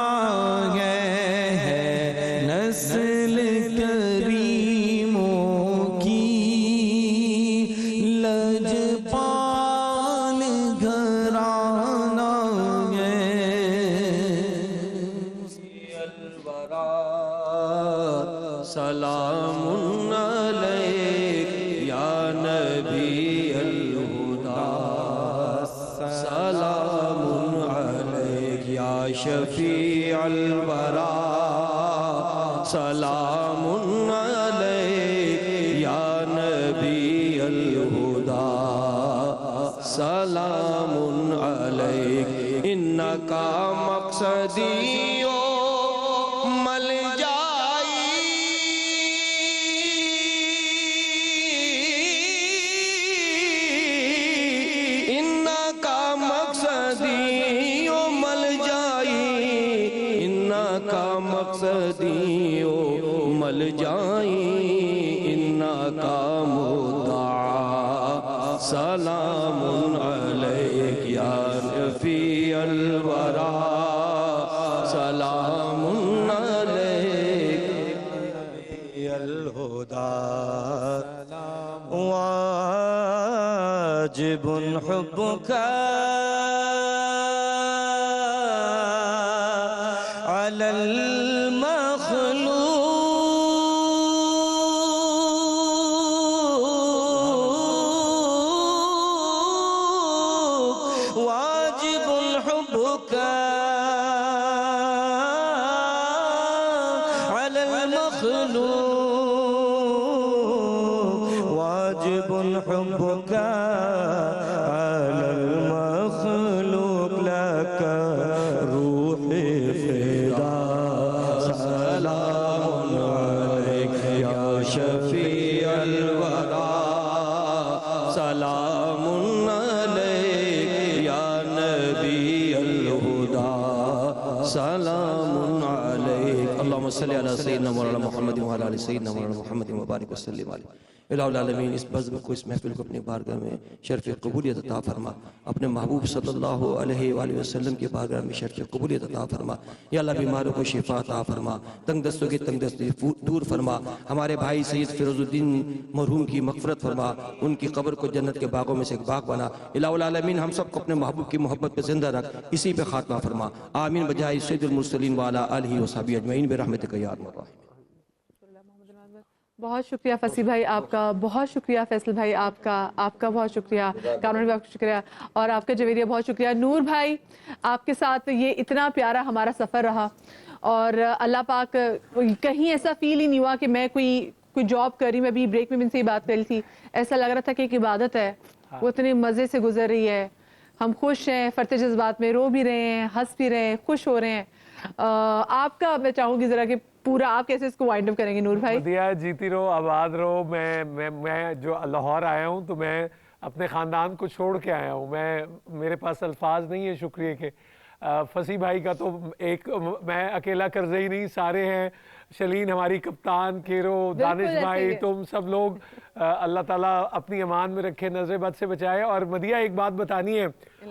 ہے نسل کریموں کی لجپال گھرانہ ہے سلام علیک یا نبی الہدا سلام علیک یا شفیع الورا سلام علیک یا نبی الہدا سلام علیک انکا مقصدی مل مقصدیو مل جائیں انکا مدعا سلام علیک یا رفیع الورا سلام علیک الہدا واجب حبک على المخلوق واجب حبك على المخلوق واجب حبك على المخلوق اللهم صل على سيدنا مولانا محمد وعلى آل سيدنا مولانا محمد وبارک وسلم علیہ. الہ العالمین اس بزم کو اس محفل کو اپنی بارگاہ میں شرف قبولیت عطا فرما. اپنے محبوب صلی اللہ علیہ وآلہ وسلم کی بارگاہ میں شرف قبولیت عطا فرما. یا اللہ بیماروں کو شفا عطا فرما, تنگ دستوں کی تنگ دستی دور فرما. ہمارے بھائی سید فیروز الدین مرحوم کی مغفرت فرما, ان کی قبر کو جنت کے باغوں میں سے ایک باغ بنا. الہ العالمین ہم سب کو اپنے محبوب کی محبت پہ زندہ رکھ, اسی پہ خاتمہ فرما. آمین بجائے سید المرسلین وعلی آلہ وصحبہ اجمعین برحمتک یا ارحم الراحمین. بہت شکریہ فصیح بھائی آپ کا, بہت شکریہ فیصل بھائی آپ کا بہت شکریہ, کامران بھائی آپ کا شکریہ, اور آپ کا جویریہ بہت شکریہ. نور بھائی آپ کے ساتھ یہ اتنا پیارا ہمارا سفر رہا, اور اللہ پاک کہیں ایسا فیل ہی نہیں ہوا کہ میں کوئی جاب کر رہی. میں ابھی بریک میں ان سے ہی بات کر رہی تھی, ایسا لگ رہا تھا کہ ایک عبادت ہے, وہ اتنے مزے سے گزر رہی ہے. ہم خوش ہیں, فرتے جذبات میں رو بھی رہے ہیں, ہنس بھی رہے ہیں, خوش ہو رہے ہیں. آپ کا میں چاہوں گی ذرا کہ پورا آپ کیسے اس کو وائنڈ اپ کریں گے نور بھائی؟ مدیحہ جیتی رہو, آباد رہو. میں جو لاہور آیا ہوں تو میں اپنے خاندان کو چھوڑ کے آیا ہوں. میرے پاس الفاظ نہیں ہے شکریہ کے. فصیح بھائی کا تو ایک میں اکیلا قرضے ہی نہیں, سارے ہیں. شلین ہماری کپتان, کیرو, دانش بھائی, تم سب لوگ, اللہ تعالیٰ اپنی امان میں رکھے, نظر بد سے بچائے. اور مدیحہ ایک بات بتانی ہے,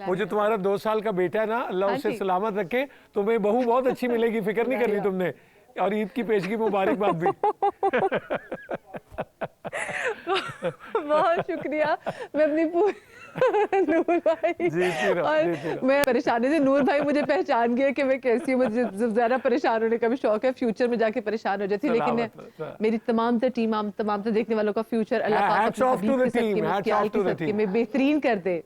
وہ جو تمہارا 2 سال کا بیٹا ہے نا, اللہ اسے سلامت رکھے. تمہیں بہو بہت اچھی ملے گی, فکر نہیں کرنی تم نے. اور عید کی پیشگی مبارکباد بھی. بہت شکریہ. میں اپنی نور بھائی, اور میں پریشانی سے نور بھائی مجھے پہچان گیا کہ میں کیسی ہوں. مجھے زیادہ پریشان ہونے کا بھی شوق ہے, فیوچر میں جا کے پریشان ہو جاتی, لیکن میری تمام تر ٹیم, تمام تر دیکھنے والوں کا فیوچر اللہ پاک میں بہترین کر دے.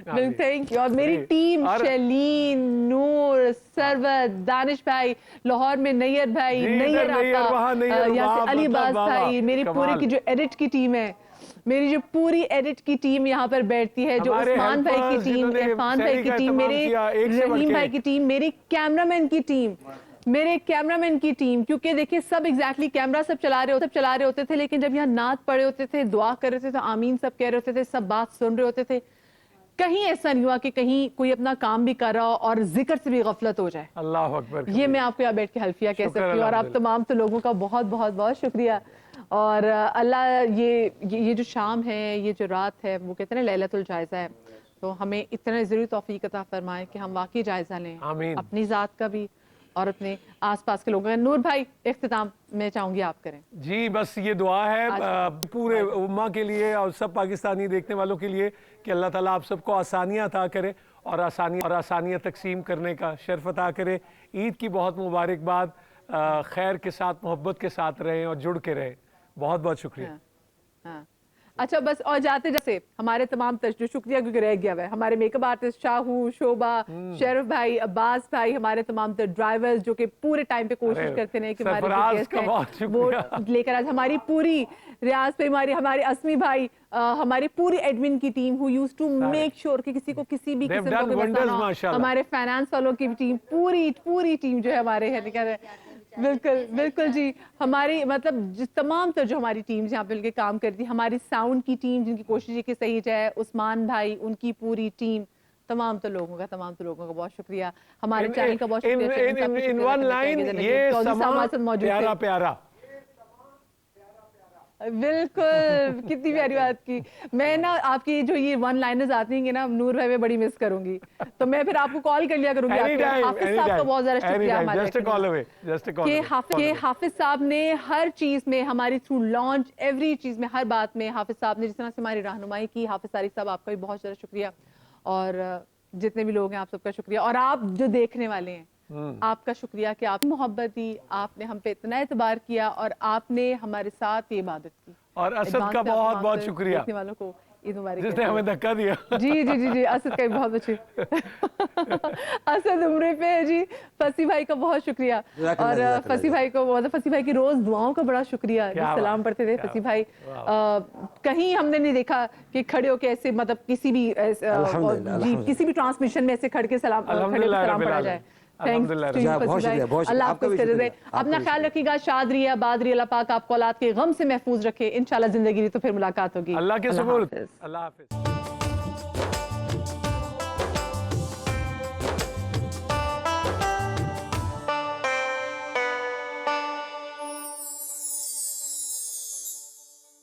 Thank you. اور میری ٹیم شلین, نور, سرور, دانش بھائی, لاہور میں نیئر بھائی, نیئر آقا, یہاں سے علی باز بھائی, میری پورے کی جو ایڈٹ کی ٹیم ہے, میری جو پوری ایڈٹ کی ٹیم یہاں پر بیٹھتی ہے, جو عثمان بھائی کی ٹیم, عرفان بھائی کی ٹیم, میرے رحیم بھائی کی ٹیم, میری کیمرامین کی ٹیم, میرے کیمرامین کی ٹیم. کیونکہ دیکھیں سب ایگزیکٹلی کیمرہ سب چلا رہے ہوتے تھے, لیکن جب یہاں نعت پڑھے ہوتے تھے, دعا کر رہے تھے, آمین سب کہہ رہے ہوتے تھے, سب بات سن رہے ہوتے تھے. کہیں ایسا نہیں ہوا کہ کہیں کوئی اپنا کام بھی کر رہا ہو اور ذکر سے بھی غفلت ہو جائے. اللہ اکبر. یہ میں آپ کو یہاں بیٹھ کے حلفیہ کہہ سکتی ہوں. اور آپ تمام تو لوگوں کا بہت بہت بہت شکریہ. اور اللہ یہ جو شام ہے, یہ جو رات ہے, وہ کہتے ہیں نا لیلۃ الجائزہ ہے, تو ہمیں اتنا ضروری توفیق عطا فرمائے کہ ہم واقعی جائزہ لیں, اپنی ذات کا بھی اور اپنے آس پاس کے لوگوں کا. نور بھائی اختتام میں چاہوں گی آپ کریں. جی بس یہ دعا ہے پورے امہ کے لیے اور سب پاکستانی دیکھنے والوں کے لیے کہ اللہ تعالیٰ آپ سب کو آسانیاں عطا کرے اور آسانیاں تقسیم کرنے کا شرف عطا کرے. عید کی بہت مبارکباد. خیر کے ساتھ, محبت کے ساتھ رہیں اور جڑ کے رہیں. بہت بہت شکریہ. اچھا بس, اور جاتے جیسے ہمارے تمام جو شکریہ کیونکہ رہ گیا ہے, ہمارے make up artist Shahu, Shoba, Sharaf بھائی, عباس بھائی, ہمارے تمام ڈرائیورز جو کہ پورے ٹائم پہ کوشش کرتے ہیں کہ ہمارے گیسٹ ہیں وہ لے کر آج, ہماری پوری ریاض پہ, ہمارے اسمی بھائی, ہماری پوری ایڈمن کی team who used to make sure کہ کسی کو کسی بھی قسم کا کوئی مسئلہ نہ ہو, ہمارے فائنانس والوں کی ٹیم, پوری ٹیم جو ہے ہمارے ہے. بالکل جی. ہماری مطلب تمام تر جو ہماری ٹیمز یہاں پہ مل کے کام کرتی ہیں, ہماری ساؤنڈ کی ٹیم جن کی کوشش ہے کہ صحیح جائے, عثمان بھائی, ان کی پوری ٹیم, تمام تو لوگوں کا بہت شکریہ. ہمارے چینل کا بہت شکریہ. بالکل, کتنی پیاری بات کی. میں نا آپ کی جو یہ 1 لائنرز آتی ہیں نا نور بھائی, میں بڑی مس کروں گی, تو میں پھر آپ کو کال کر لیا کروں گی. حافظ صاحب کا بہت زیادہ شکریہ کہ حافظ صاحب نے ہر چیز میں ہماری تھرو لانچ ایوری چیز میں, ہر بات میں حافظ صاحب نے جس طرح سے ہماری رہنمائی کی. حافظ طارق صاحب آپ کا بھی بہت زیادہ شکریہ, اور جتنے بھی لوگ ہیں آپ سب کا شکریہ. اور آپ جو دیکھنے والے ہیں, آپ کا شکریہ کہ آپ محبت دی, آپ نے ہم پہ اتنا اعتبار کیا, اور آپ نے ہمارے ساتھ یہ عبادت کی. اور اسد کا بہت بہت شکریہ دیکھنے والوں کو عید مبارک, جس نے ہمیں دھکا دیا. جی اسد کا بھی بہت اچھا. اسد عمرے پہ ہے جی. فصیح بھائی کا بہت شکریہ, اور فصیح بھائی کو, فصیح بھائی کی روز دعاؤں کا بڑا شکریہ. سلام پڑھتے تھے فصیح بھائی, کہیں ہم نے نہیں دیکھا کہ کھڑے ہو کے ایسے, مطلب کسی بھی ٹرانسمیشن میں ایسے کھڑ کے سلام پڑھا جائے. اللہ آپ کو اپنا خیال رکھیے گا, شاد رہیے, آباد رہیے, اللہ پاک آپ کو اولاد کے غم سے محفوظ رکھے. انشاءاللہ زندگی رہی تو پھر ملاقات ہوگی. اللہ کے سبول. اللہ حافظ.